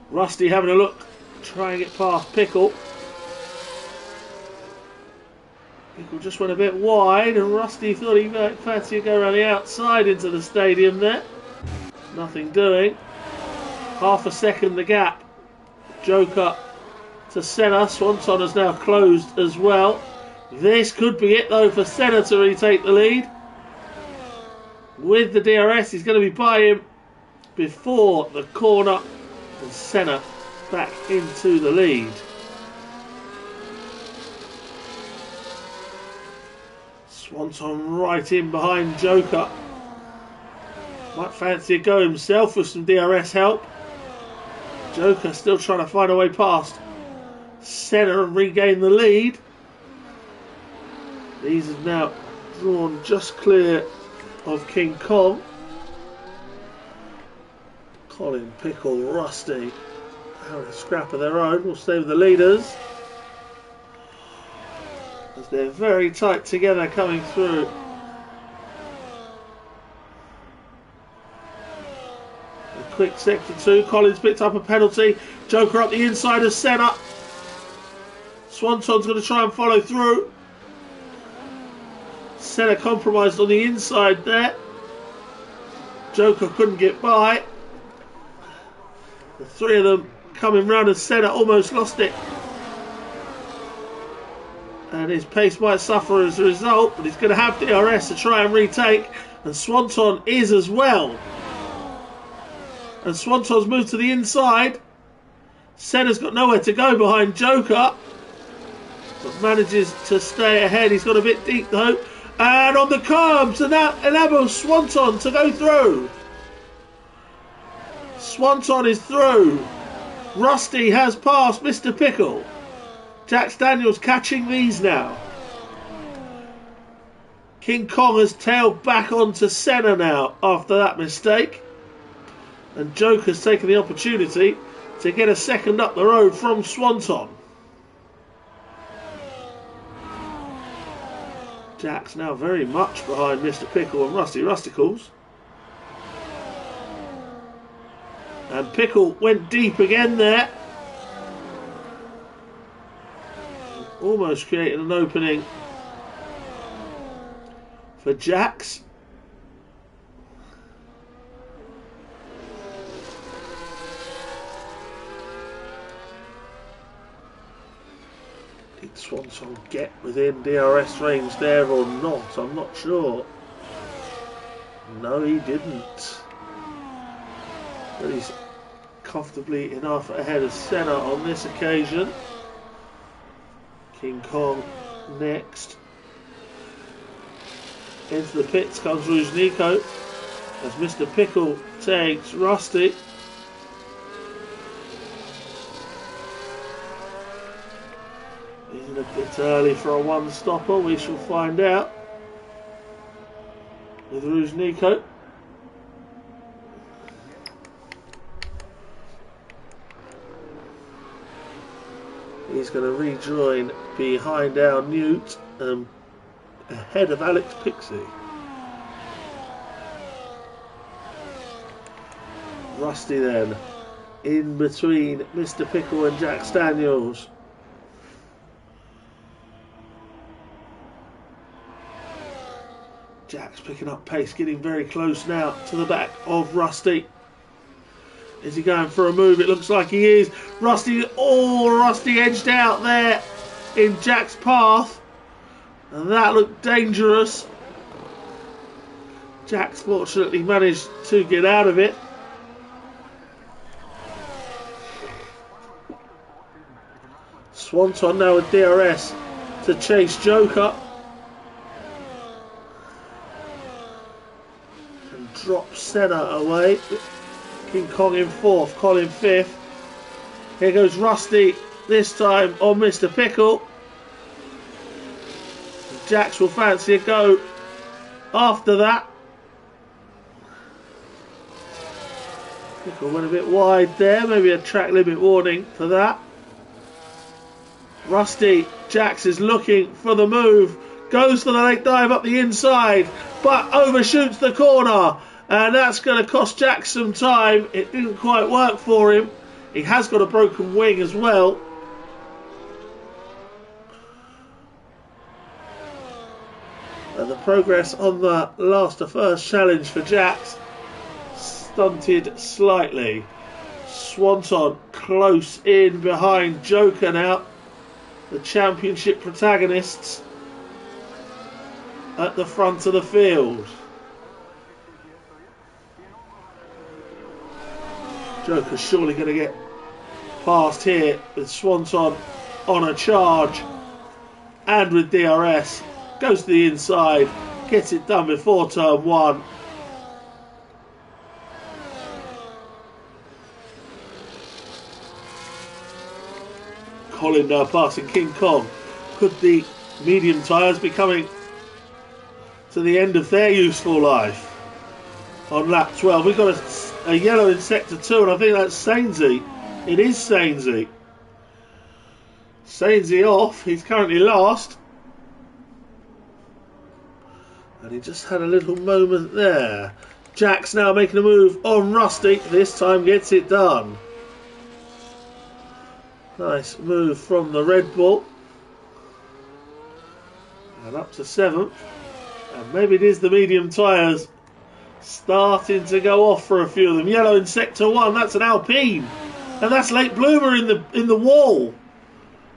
Rusty having a look, trying to get past Pickle. Pickle just went a bit wide, and Rusty thought he might fancy to go around the outside into the stadium there. Nothing doing. Half a second the gap. Joker to Senna. Swanton has now closed as well. This could be it though for Senna to retake the lead. With the DRS, he's going to be by him before the corner, and Senna back into the lead. Swanton right in behind Joker. Might fancy a go himself with some DRS help. Joker still trying to find a way past Senna and regain the lead. These have now drawn just clear of King Kong. Colin, Pickle, Rusty having a scrap of their own. Will stay with the leaders as they're very tight together coming through. A quick sector 2. Collins picked up a penalty. Joker up the inside of Senna. Swanton's going to try and follow through. Senna compromised on the inside there. Joker couldn't get by. The three of them coming round and Senna almost lost it. And his pace might suffer as a result, but he's going to have DRS to try and retake. And Swanton is as well. And Swanton's moved to the inside. Senna's got nowhere to go behind Joker, but manages to stay ahead. He's got a bit deep though. And on the curbs, and that enables Swanton to go through. Swanton is through. Rusty has passed Mr. Pickle. Jax Daniels catching these now. King Kong has tailed back onto Senna now after that mistake. And Joker's taken the opportunity to get a second up the road from Swanton. Jack's now very much behind Mr. Pickle and Rusty Rusticles. And Pickle went deep again there. Almost creating an opening for Jax. Did Swanson get within DRS range there or not? I'm not sure. No, he didn't. But he's comfortably enough ahead of Senna on this occasion. King Kong next. Into the pits comes Rouge Nico as Mr. Pickle takes Rusty. He's a bit early for a one-stopper, we shall find out with Rouge Nico. He's going to rejoin behind our Newt, ahead of Alex Pixie. Rusty then, in between Mr. Pickle and Jax Daniels. Jax picking up pace, getting very close now to the back of Rusty. Is he going for a move? It looks like he is. Rusty edged out there in Jack's path. And that looked dangerous. Jax fortunately managed to get out of it. Swanton now with DRS to chase Joker. And drop Senna away. King Kong in 4th, Colin 5th. Here goes Rusty, this time on Mr. Pickle. Jax will fancy a go after that. Pickle went a bit wide there, maybe a track limit warning for that. Rusty, Jax is looking for the move, goes for the late dive up the inside, but overshoots the corner. And that's going to cost Jax some time. It didn't quite work for him. He has got a broken wing as well. And the progress on the last to first challenge for Jax stunted slightly. Swanton close in behind Joker now. The championship protagonists at the front of the field. Joker's surely going to get past here with Swanton on a charge and with DRS. Goes to the inside, gets it done before turn 1. Colin now passing King Kong. Could the medium tyres be coming to the end of their useful life on lap 12? We've got a a yellow in sector 2, and I think that's Sainsy. It is Sainsy. Sainsy off. He's currently last. And he just had a little moment there. Jack's now making a move on Rusty. This time gets it done. Nice move from the Red Bull. And up to 7th. And maybe it is the medium tyres starting to go off for a few of them. Yellow in sector 1. That's an Alpine. And that's Late Bloomer in the wall.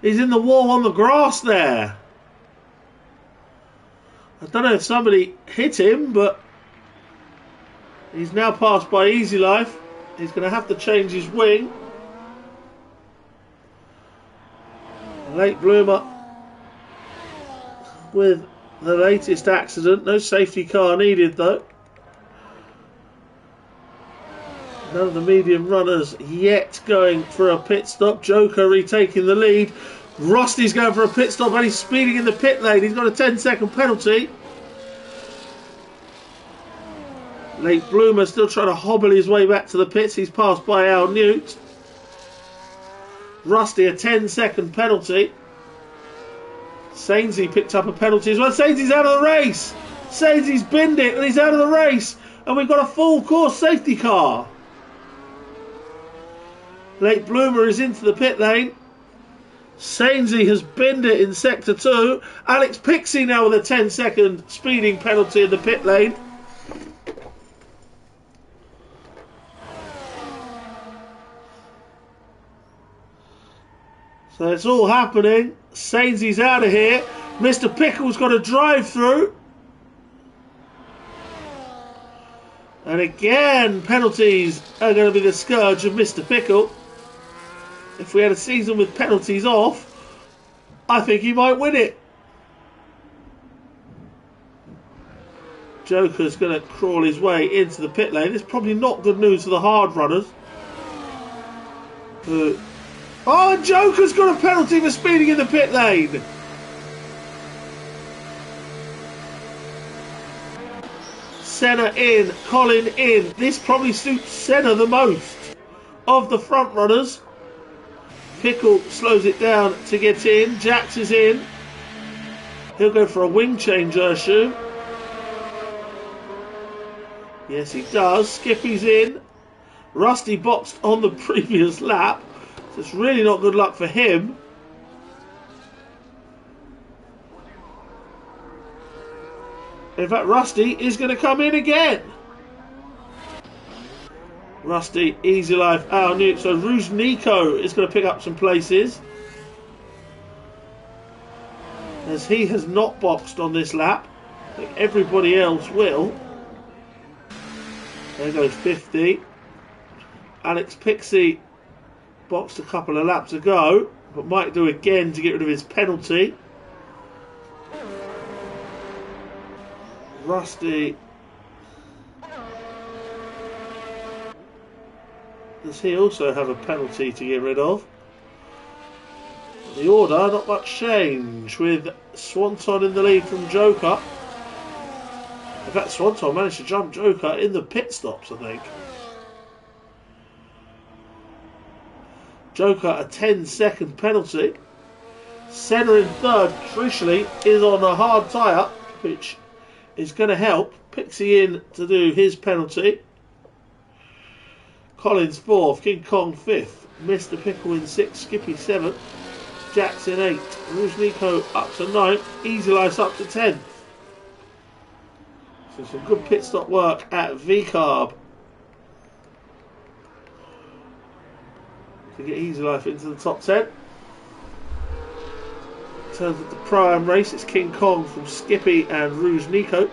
He's in the wall on the grass there. I don't know if somebody hit him, but he's now passed by Easy Life. He's going to have to change his wing. Late Bloomer with the latest accident. No safety car needed though. None of the medium runners yet going for a pit stop. Joker retaking the lead. Rusty's going for a pit stop and he's speeding in the pit lane. He's got a 10-second penalty. Late Bloomer still trying to hobble his way back to the pits. He's passed by Al Newt. Rusty a 10-second penalty. Sainsy picked up a penalty as well. Sainsy's out of the race. Sainsy's binned it and he's out of the race. And we've got a full course safety car. Late Bloomer is into the pit lane. Sainsy has binned it in sector 2. Alex Pixie now with a 10-second speeding penalty in the pit lane. So it's all happening. Sainsy's out of here. Mr. Pickle's got a drive through. And again, penalties are going to be the scourge of Mr. Pickle. If we had a season with penalties off, I think he might win it. Joker's going to crawl his way into the pit lane. It's probably not good news for the hard runners. Oh, Joker's got a penalty for speeding in the pit lane. Senna in, Colin in. This probably suits Senna the most of the front runners. Pickle slows it down to get in. Jax is in. He'll go for a wing change, I assume. Yes, he does. Skippy's in. Rusty boxed on the previous lap. So it's really not good luck for him. In fact, Rusty is going to come in again. Rusty, Easy Life, Al Newt. So Rouge Nico is going to pick up some places, as he has not boxed on this lap. I think everybody else will. There goes 50. Alex Pixie boxed a couple of laps ago, but might do again to get rid of his penalty. Rusty, does he also have a penalty to get rid of? The order, not much change, with Swanton in the lead from Joker. In fact, Swanton managed to jump Joker in the pit stops, I think. Joker a 10-second penalty. Senna in third, crucially, is on a hard tyre, which is going to help. Pixie in to do his penalty. Collins 4th, King Kong 5th, Mr. Pickle in 6th, Skippy 7th, Jackson 8th, Rouge Nico up to 9th, Easy Life up to 10th. So some good pit stop work at V-Carb to get Easy Life into the top 10. In terms of the Prime race, it's King Kong from Skippy and Rouge Nico.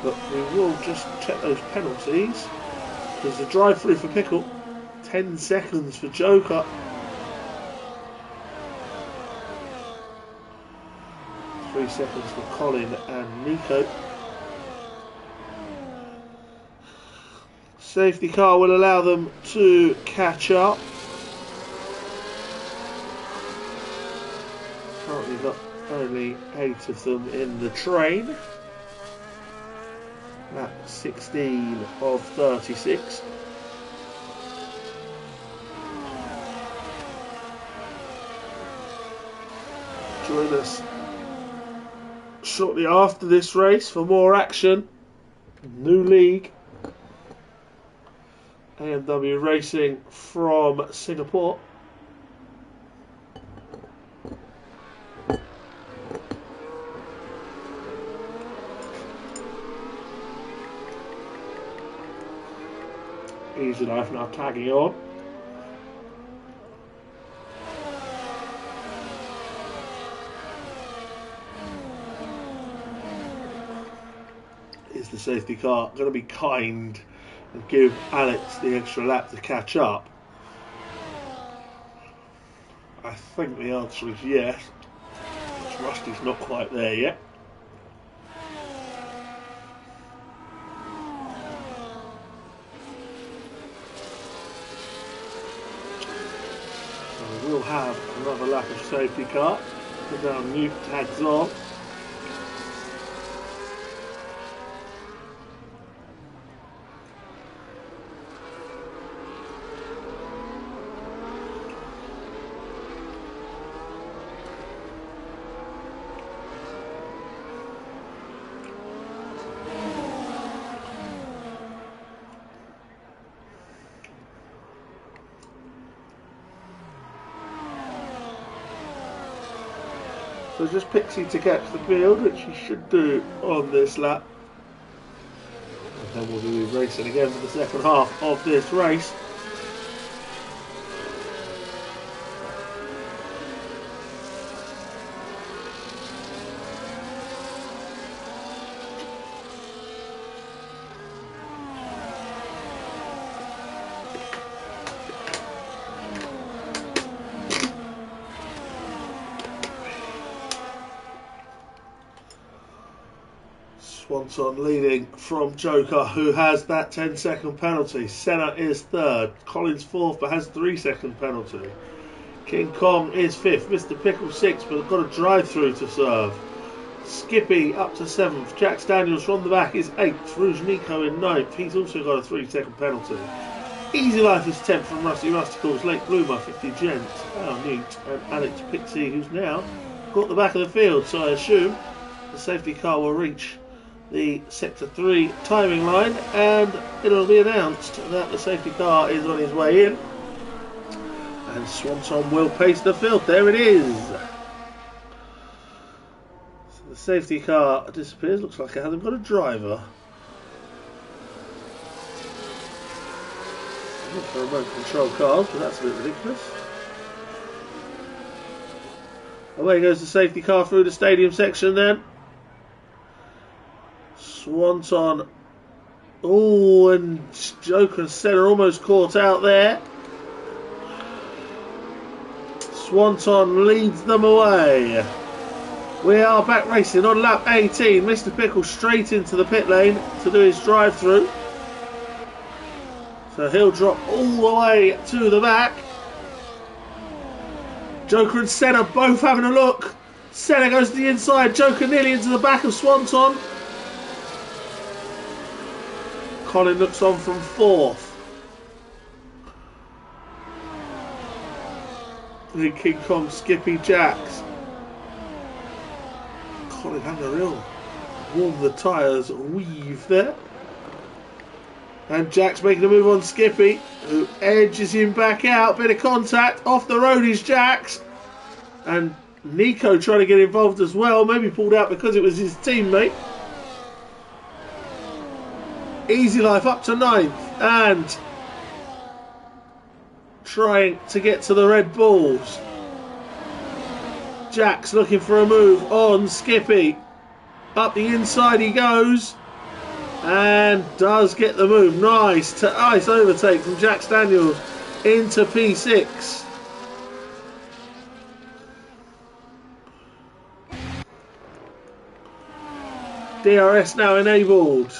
But we will just check those penalties. There's a drive-through for Pickle. 10 seconds for Joker. 3 seconds for Colin and Nico. Safety car will allow them to catch up. Currently got only 8 of them in the train. Lap 16 of 36. Join us shortly after this race for more action. New league. AMW Racing from Singapore. Easy Life now tagging on. Is the safety car going to be kind and give Alex the extra lap to catch up? I think the answer is yes. Rusty's not quite there yet. So we'll have another lap of safety car. Put down Newt tags on. So just Pixie to catch the field, which he should do on this lap. And then we'll be racing again for the second half of this race. Swanson leading from Joker, who has that 10-second penalty. Senna is third. Collins fourth, but has 3-second penalty. King Kong is fifth. Mr. Pickle sixth, but got a drive-through to serve. Skippy up to seventh. Jax Daniels from the back is eighth. Rouge Nico in ninth. He's also got a 3-second penalty. Easy Life is 10th from Rusty Rusticles. Late Bloomer, 50 Gent. Al Newt and Alex Pixie, who's now got the back of the field. So I assume the safety car will reach the Sector 3 timing line, and it'll be announced that the safety car is on his way in, and Swanson will pace the field. There it is. So the safety car disappears. Looks like it hasn't got a driver. Not for remote control cars, but that's a bit ridiculous. Away goes the safety car through the stadium section then. Swanson, oh, and Joker and Senna almost caught out there. Swanson leads them away. We are back racing on lap 18. Mr. Pickle straight into the pit lane to do his drive-through. So he'll drop all the way to the back. Joker and Senna both having a look. Senna goes to the inside. Joker nearly into the back of Swanson. Colin looks on from fourth. The King Kong Skippy Jax. Colin having a real warm the tyres weave there. And Jax making a move on Skippy, who edges him back out. Bit of contact. Off the road is Jax. And Nico trying to get involved as well. Maybe pulled out because it was his teammate. Easy Life up to 9th and trying to get to the Red Bulls. Jax looking for a move on Skippy. Up the inside he goes and does get the move. Nice overtake from Jax Daniels into P6. DRS now enabled.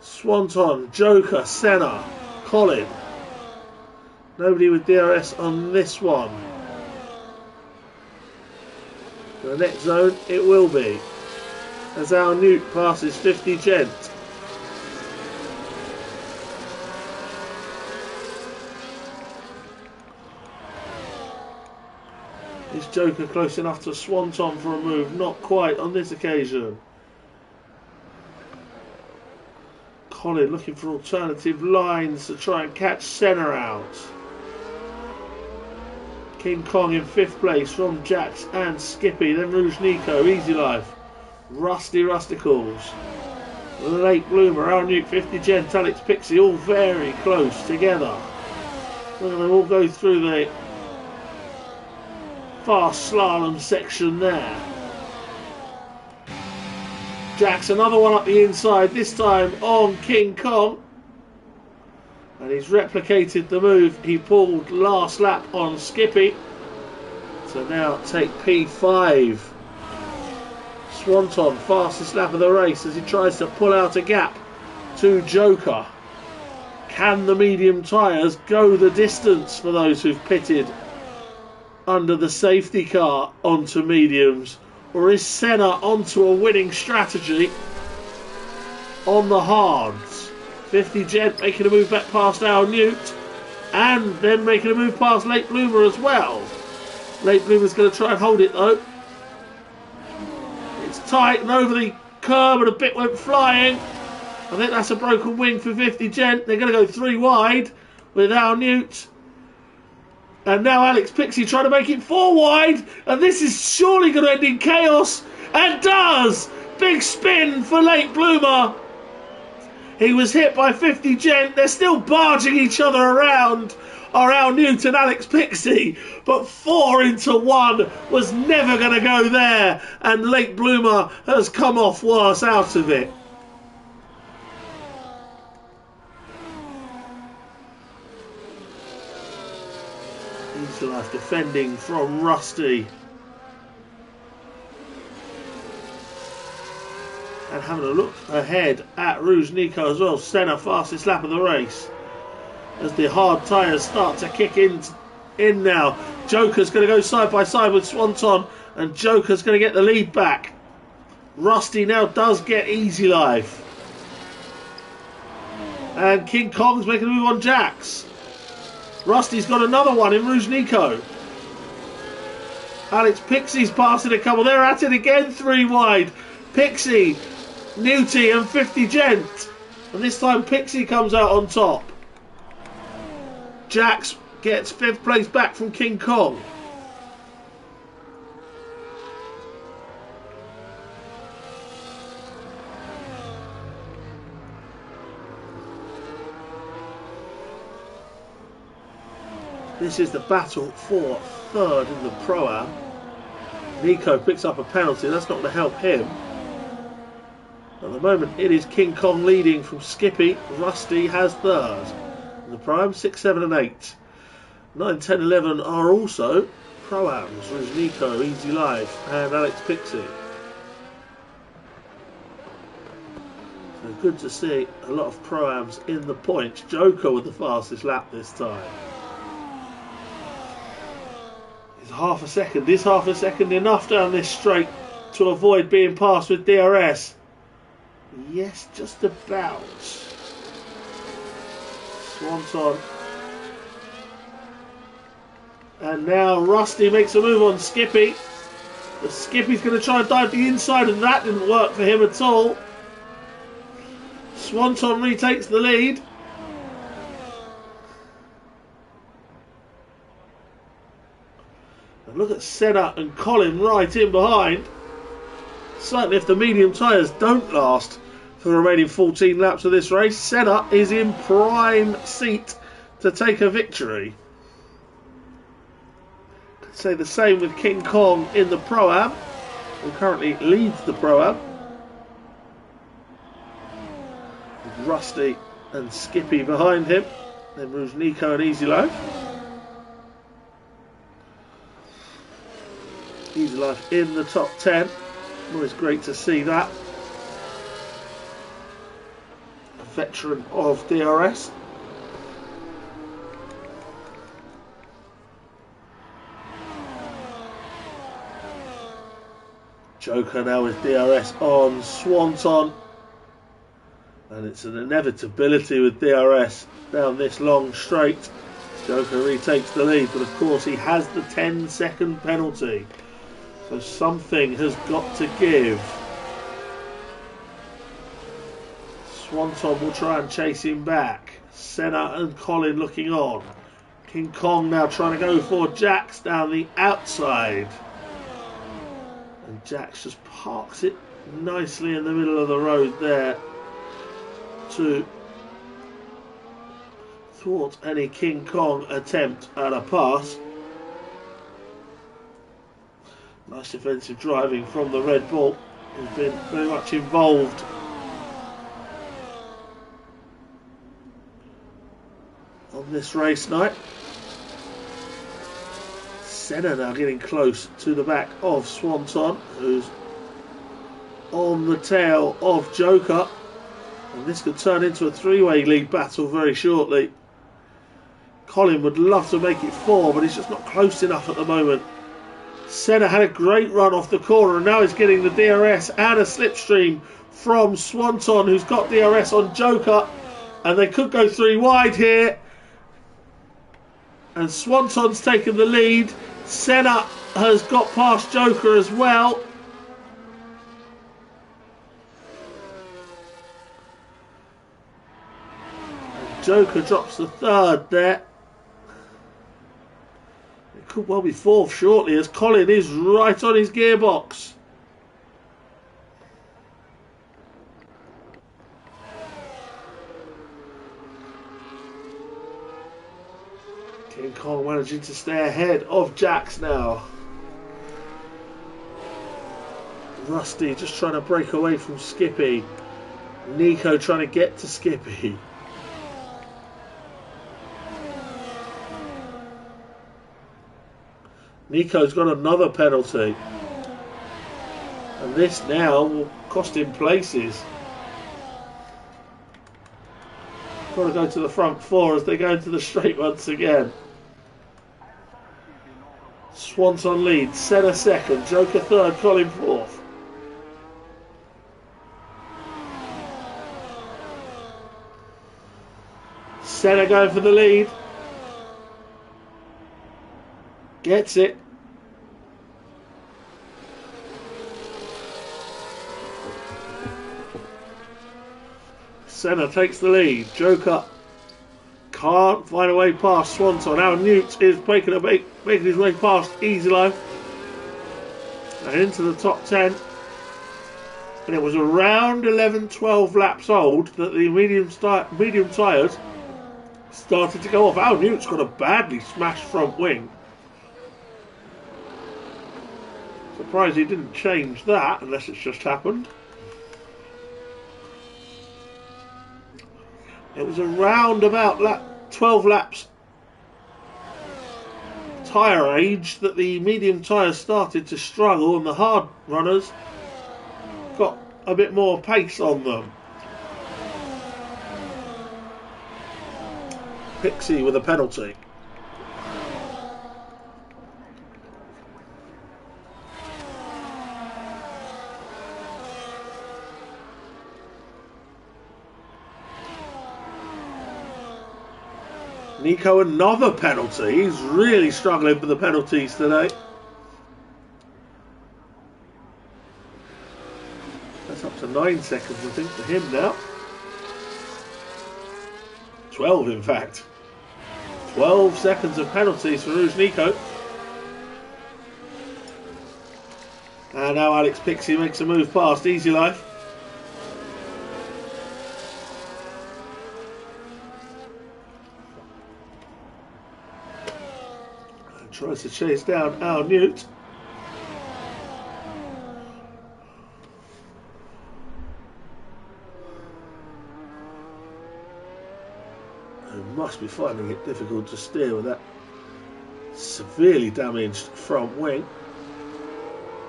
Swanson, Joker, Senna, Colin. Nobody with DRS on this one. The next zone it will be, as Al Newt passes 50 Gent. Is Joker close enough to Swanton for a move? Not quite on this occasion. Colin looking for alternative lines to try and catch Senna out. King Kong in 5th place from Jax and Skippy. Then Rouge Nico, Easy Life, Rusty Rusticles, Lake Bloomer, Al Newt, 50 Gent, Alex Pixie, all very close together. We're going to all go through the fast slalom section there. Jax, another one up the inside, this time on King Kong. And he's replicated the move he pulled last lap on Skippy. So now take P5. Swanton, fastest lap of the race as he tries to pull out a gap to Joker. Can the medium tyres go the distance for those who've pitted under the safety car onto mediums? Or is Senna onto a winning strategy on the hards? 50 Gent making a move back past Al Newt, and then making a move past Late Bloomer as well. Late Bloomer's going to try and hold it though. It's tight and over the curb and a bit went flying. I think that's a broken wing for 50 Gent. They're going to go 3 wide with Al Newt. And now Alex Pixie trying to make it 4 wide. And this is surely going to end in chaos. And does! Big spin for Late Bloomer. He was hit by 50 Gent. They're still barging each other around, are Al Newt and Alex Pixie. But 4 into 1 was never going to go there. And Late Bloomer has come off worse out of it. Easy Life defending from Rusty. And having a look ahead at Rouge Nico as well. Senna, fastest lap of the race. As the hard tyres start to kick in now. Joker's going to go side by side with Swanton. And Joker's going to get the lead back. Rusty now does get Easy Life. And King Kong's making a move on Jax. Rusty's got another one in Rouge Nico. Alex Pixie's passing a couple. They're at it again, 3 wide. Pixie, Newty and 50 Gent. And this time Pixie comes out on top. Jax gets 5th place back from King Kong. This is the battle for 3rd in the Pro-Am. Nico picks up a penalty. That's not going to help him. At the moment, it is King Kong leading from Skippy. Rusty has 3rd. In the Pro-Am, 6, 7 and 8. 9, 10, 11 are also Pro-Ams. Rouge Nico, Easy Life and Alex Pixie. So good to see a lot of Pro-Ams in the points. Joker with the fastest lap this time. Half a second. Is half a second enough down this straight to avoid being passed with DRS? Yes, just about. Swanton. And now Rusty makes a move on Skippy. But Skippy's going to try and dive the inside, and that didn't work for him at all. Swanton retakes the lead. And look at Senna and Colin right in behind. Certainly if the medium tyres don't last for the remaining 14 laps of this race, Senna is in prime seat to take a victory. Could say the same with King Kong in the Pro-Am, who currently leads the Pro-Am. With Rusty and Skippy behind him. Then Rouge Nico and Easy Life. Easy Life in the top 10. Always great to see that. A veteran of DRS. Joker now with DRS on Swanton. And it's an inevitability with DRS down this long straight. Joker retakes the lead, but of course he has the 10-second penalty. So something has got to give. Swanton will try and chase him back. Senna and Colin looking on. King Kong now trying to go for Jax down the outside. And Jax just parks it nicely in the middle of the road there to thwart any King Kong attempt at a pass. Nice defensive driving from the Red Bull, who's been very much involved on this race night. Senna now getting close to the back of Swanton, who's on the tail of Joker. And this could turn into a three-way lead battle very shortly. Colin would love to make it 4, but he's just not close enough at the moment. Senna had a great run off the corner, and now he's getting the DRS and a slipstream from Swanton, who's got DRS on Joker. And they could go 3 wide here. And Swanton's taken the lead. Senna has got past Joker as well. And Joker drops the 3rd there. It could well be 4th shortly, as Colin is right on his gearbox. King Kong managing to stay ahead of Jax now. Rusty just trying to break away from Skippy. Nico trying to get to Skippy. Nico's got another penalty. And this now will cost him places. Got to go to the front 4 as they go into the straight once again. Swanton lead, Senna 2nd, Joker 3rd, Colin 4th. Senna going for the lead. Gets it. Senna takes the lead. Joker can't find a way past Swanton. Now Newt is making his way past Easy Life and into the top 10. And it was around 11-12 laps old that the medium tyres started to go off. Al Newt's got a badly smashed front wing. Surprised he didn't change that, unless it's just happened. It was around about 12 laps tyre age that the medium tyres started to struggle, and the hard runners got a bit more pace on them. Pixie with a penalty. Nico another penalty. He's really struggling with the penalties today. That's up to 9 seconds, I think, for him now. 12, in fact. 12 seconds of penalties for Rouge Nico. And now Alex Pixie makes a move past Easy Life. Tries to chase down Al Newt. Who must be finding it difficult to steer with that severely damaged front wing.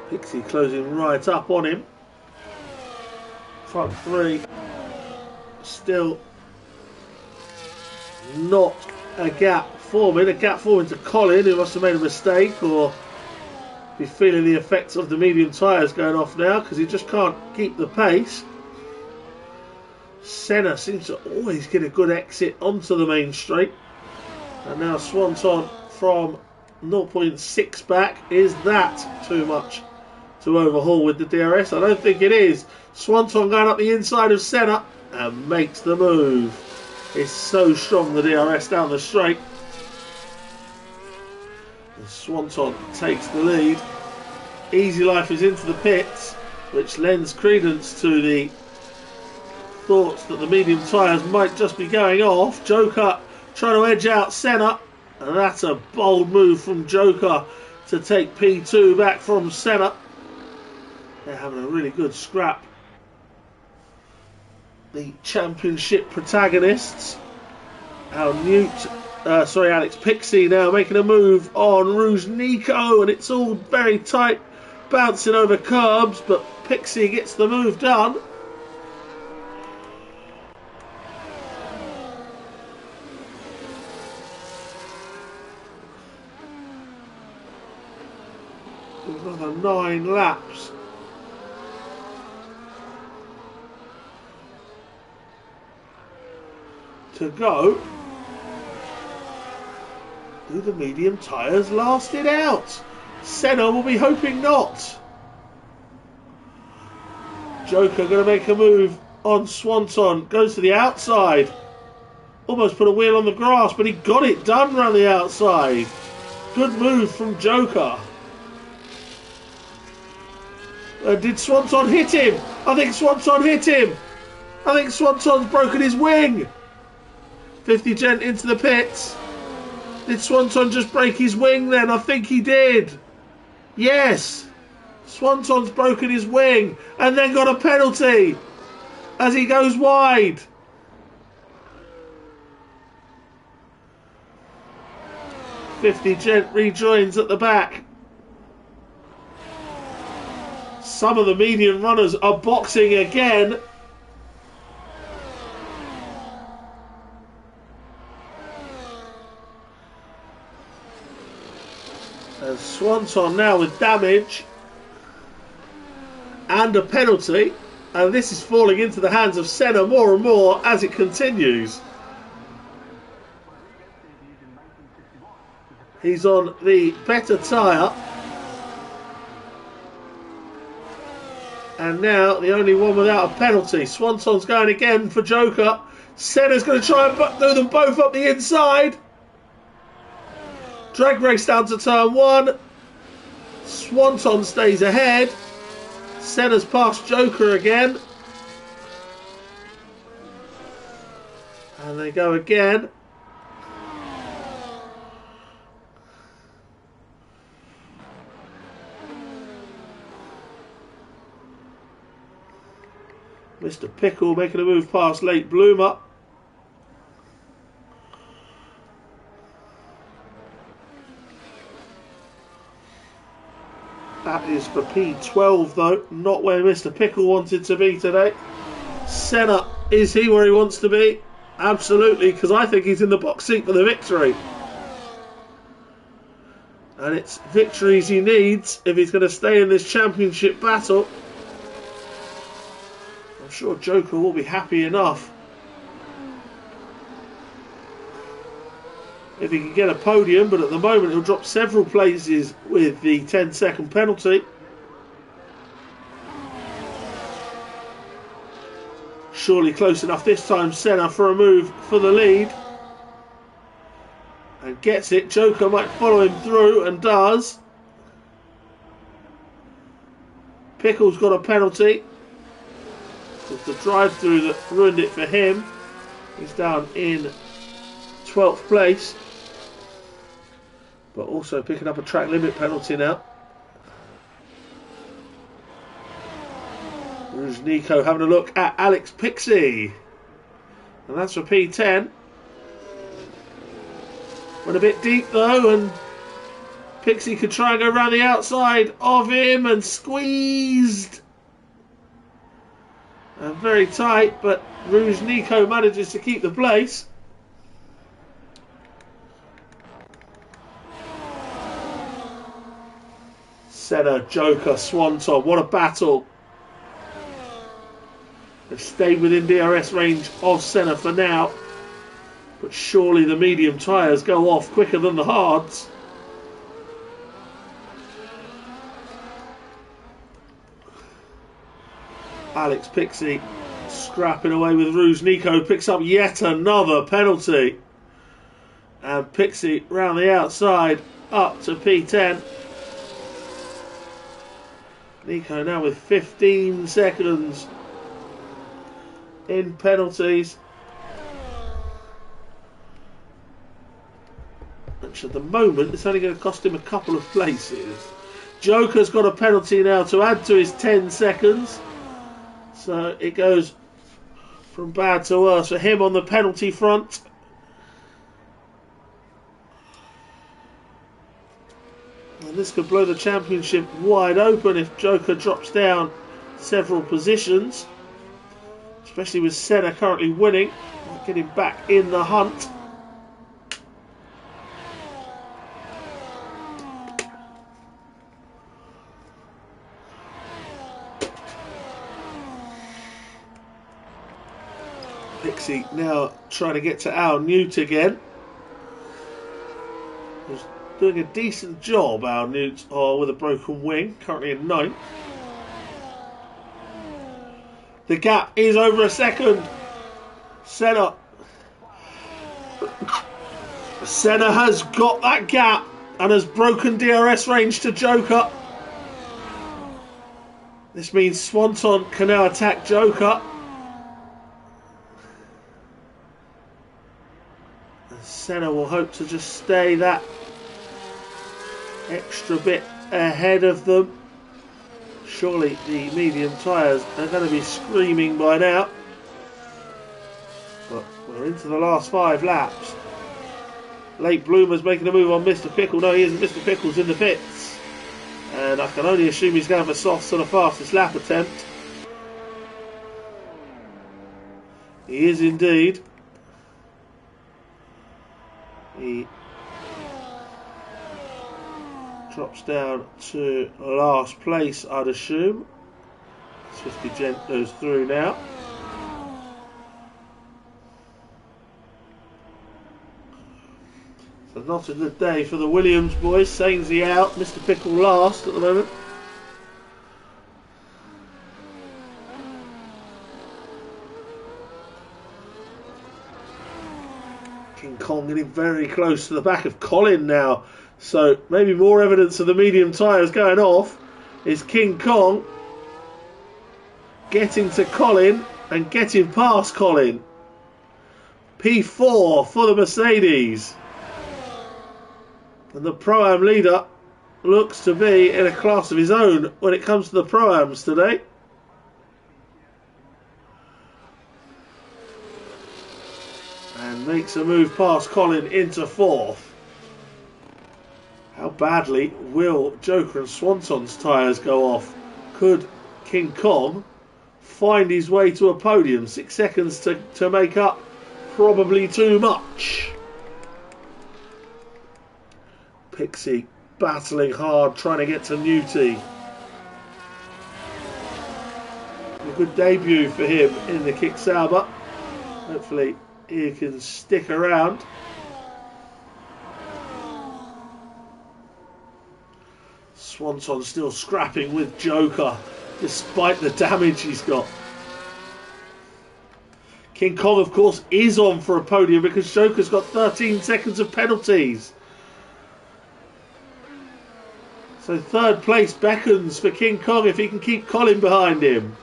Pixie closing right up on him. Front 3 still not a gap forming. A gap forming to Colin, who must have made a mistake or Be feeling the effects of the medium tyres going off now because he just can't keep the pace. Senna seems to always get a good exit onto the main straight. And now Swanton from 0.6 back. Is that too much to overhaul with the DRS? I don't think it is. Swanton going up the inside of Senna and makes the move. It's so strong, the DRS down the straight. And Swanton takes the lead. Easy Life is into the pits, which lends credence to the thoughts that the medium tyres might just be going off. Joker trying to edge out Senna, and that's a bold move from Joker to take P2 back from Senna. They're having a really good scrap. The championship protagonists. Alex Pixie now making a move on Rouge Nico, and it's all very tight, bouncing over curbs, but Pixie gets the move done. Another 9 laps. To go. Do the medium tyres last it out? Senna will be hoping not. Joker going to make a move on Swanton. Goes to the outside. Almost put a wheel on the grass, but he got it done round the outside. Good move from Joker. Did Swanton hit him? I think Swanton hit him. I think Swanton's broken his wing. 50 Gent into the pits. Did Swanton just break his wing then? I think he did. Yes. Swanton's broken his wing and then got a penalty as he goes wide. .50 Gent rejoins at the back. Some of the medium runners are boxing again. And Swanton now with damage and a penalty, and this is falling into the hands of Senna more and more as it continues. He's on the better tyre, and now the only one without a penalty. Swanton's going again for Joker. Senna's going to try and do them both up the inside. Drag race down to turn 1. Swanton stays ahead. Senna's past Joker again. And they go again. Mr. Pickle making a move past Late Bloomer. That is for P12 though, not where Mr. Pickle wanted to be today. Senna, is he where he wants to be? Absolutely, because I think he's in the box seat for the victory. And it's victories he needs if he's going to stay in this championship battle. I'm sure Joker will be happy enough if he can get a podium, but at the moment he'll drop several places with the 10-second penalty. Surely close enough this time, Senna, for a move for the lead. And gets it. Joker might follow him through, and does. Pickle's got a penalty. It's the drive-through that ruined it for him. He's down in 12th place. But also picking up a track limit penalty now. Rouge Nico having a look at Alex Pixie. And that's for P10. Went a bit deep though, and Pixie could try and go around the outside of him and squeezed. And very tight, but Rouge Nico manages to keep the place. Senna, Joker, Swanton. What a battle. They've stayed within DRS range of Senna for now. But surely the medium tyres go off quicker than the hards. Alex Pixie scrapping away with Rouge. Nico picks up yet another penalty. And Pixie round the outside up to P10. Nico now with 15 seconds in penalties. Which at the moment it's only going to cost him a couple of places. Joker's got a penalty now to add to his 10 seconds. So it goes from bad to worse for him on the penalty front. And this could blow the championship wide open if Joker drops down several positions. Especially with Senna currently winning. Getting back in the hunt. Pixie now trying to get to Al Newt again. He's doing a decent job, Al Newt, with a broken wing, currently in 9th. The gap is over a second. Senna has got that gap and has broken DRS range to Joker. This means Swanton can now attack Joker. Senna will hope to just stay that extra bit ahead of them. Surely the medium tyres are going to be screaming by now. But we're into the last 5 laps. Late Bloomer's making a move on Mr. Pickle. No, he isn't. Mr. Pickle's in the pits. And I can only assume he's going for softs on the fastest lap attempt. He is indeed. He drops down to last place, I'd assume. Swifty Gent goes through now. So not a good day for the Williams boys. Sainsy out, Mr. Pickle last at the moment. King Kong getting very close to the back of Colin now. So maybe more evidence of the medium tyres going off is King Kong getting to Colin and getting past Colin. P4 for the Mercedes. And the Pro-Am leader looks to be in a class of his own when it comes to the Pro-Ams today. And makes a move past Colin into 4th. How badly will Joker and Swanton's tyres go off? Could King Kong find his way to a podium? 6 seconds to make up. Probably too much. Pixie battling hard, trying to get to Newty. A good debut for him in the Kick Sauber. Hopefully he can stick around. Swanton still scrapping with Joker despite the damage he's got. King Kong, of course, is on for a podium because Joker's got 13 seconds of penalties. So 3rd place beckons for King Kong if he can keep Colin behind him.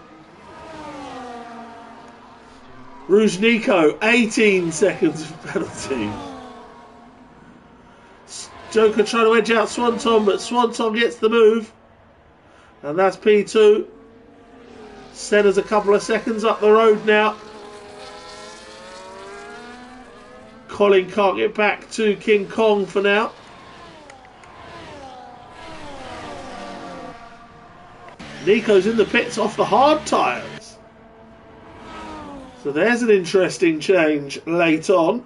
Rouge Nico, 18 seconds of penalty. Joker trying to edge out Swanton, but Swanton gets the move. And that's P2. Senna's a couple of seconds up the road now. Colin can't get back to King Kong for now. Nico's in the pits off the hard tyres. So there's an interesting change late on.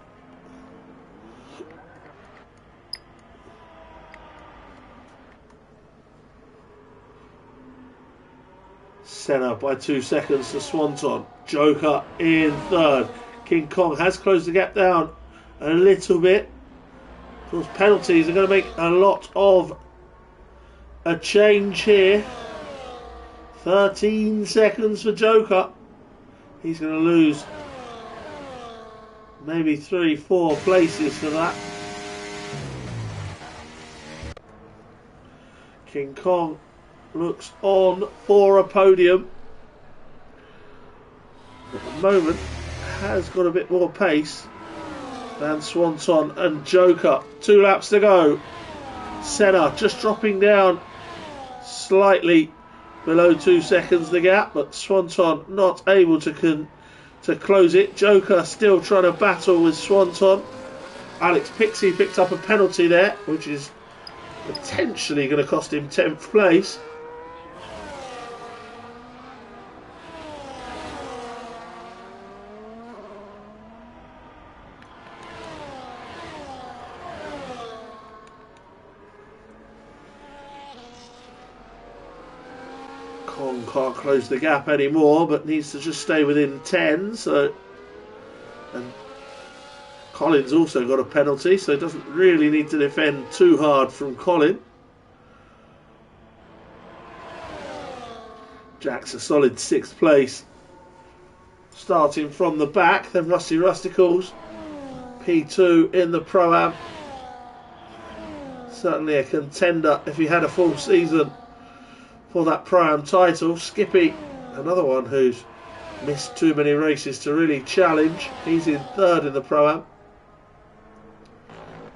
Senna by 2 seconds to Swanton. Joker in third. King Kong has closed the gap down a little bit. Of course, penalties are going to make a lot of a change here. 13 seconds for Joker. He's going to lose maybe 3-4 places for that. King Kong looks on for a podium. At the moment, has got a bit more pace than Swanton and Joker. 2 laps to go. Senna just dropping down slightly below 2 seconds the gap, but Swanton not able to close it. Joker still trying to battle with Swanton. Alex Pixie picked up a penalty there, which is potentially going to cost him 10th place. Kong can't close the gap anymore, but needs to just stay within 10. So, and Colin's also got a penalty, so doesn't really need to defend too hard from Colin. Jack's a solid 6th place. Starting from the back, then Rusty Rusticles, P2 in the Pro-Am. Certainly a contender if he had a full season for that Pro-Am title. Skippy, another one who's missed too many races to really challenge. He's in 3rd in the Pro-Am.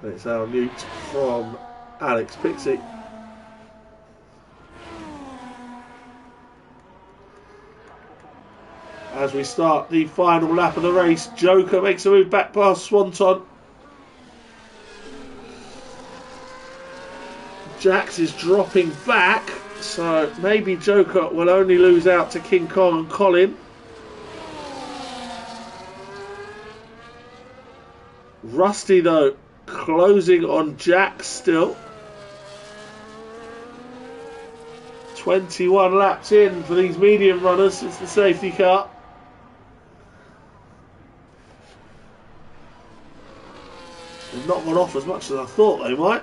It's our Newt from Alex Pixie. As we start the final lap of the race, Joker makes a move back past Swanton. Jax is dropping back, so maybe Joker will only lose out to King Kong and Colin. Rusty, though, closing on Jax still. 21 laps in for these medium runners since the safety car. They've not gone off as much as I thought they might.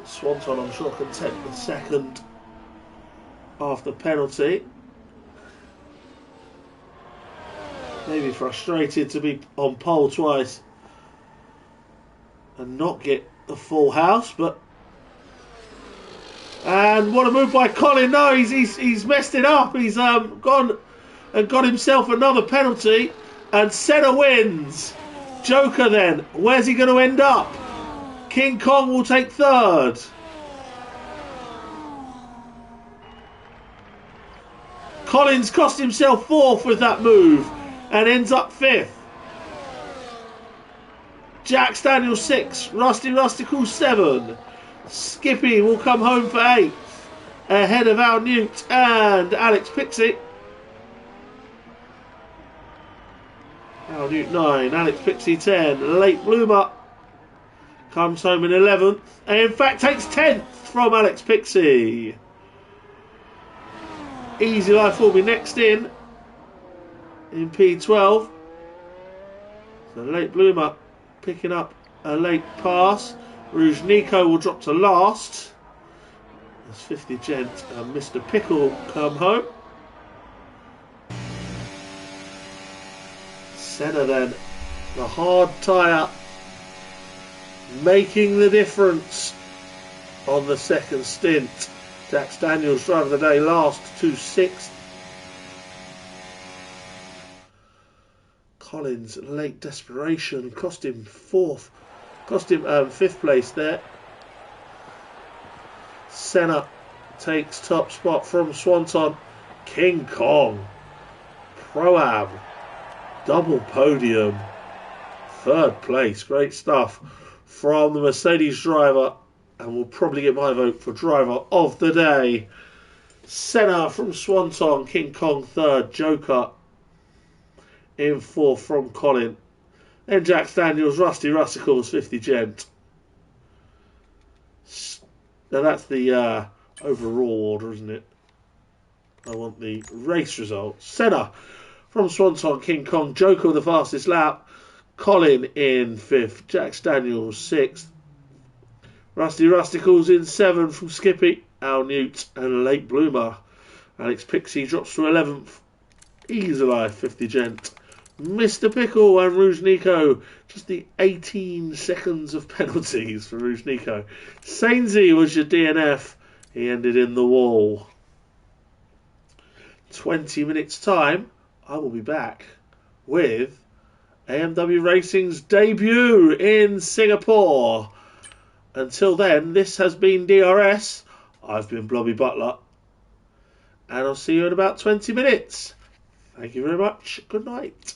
Swanton, I'm sure, content with 2nd after penalty. Maybe frustrated to be on pole twice and not get the full house, but and what a move by Colin! No, he's messed it up. He's gone and got himself another penalty, and Senna wins. Joker then, where's he going to end up? King Kong will take 3rd. Collins cost himself 4th with that move and ends up 5th. Jack Daniels 6, Rusty Rusticle 7. Skippy will come home for 8th, ahead of Al Newt and Alex Pixie. Al Newt 9, Alex Pixie 10. Late Bloomer comes home in 11th, and in fact takes 10th from Alex Pixie. Easy Life will be next in P12. So Late Bloomer picking up a late pass. Rouge Nico will drop to last as 50 Gent and Mr. Pickle come home. Senna then, the hard tyre, making the difference on the 2nd stint. Jax Daniels, driver of the day, last to 6th. Collins' late desperation cost him 5th place there. Senna takes top spot from Swanton. King Kong, Pro-Am, double podium, 3rd place. Great stuff from the Mercedes driver, and will probably get my vote for driver of the day. Senna from Swanton, King Kong 3rd, Joker in 4th from Colin. Then Jack Daniels, Rusty Rusticles, 50 Gent. Now that's the overall order, isn't it? I want the race results. Senna from Swanton, King Kong, Joker with the fastest lap. Colin in 5th, Jack Daniels 6th. Rusty Rusticles in 7th from Skippy, Al Newt and Late Bloomer. Alex Pixie drops to 11th. He's alive, 50 Gent. Mr. Pickle and Rouge Nico. Just the 18 seconds of penalties for Rouge Nico. Sainsy was your DNF. He ended in the wall. 20 minutes time, I will be back with AMW Racing's debut in Singapore. Until then, this has been DRS. I've been Blobby Butler. And I'll see you in about 20 minutes. Thank you very much. Good night.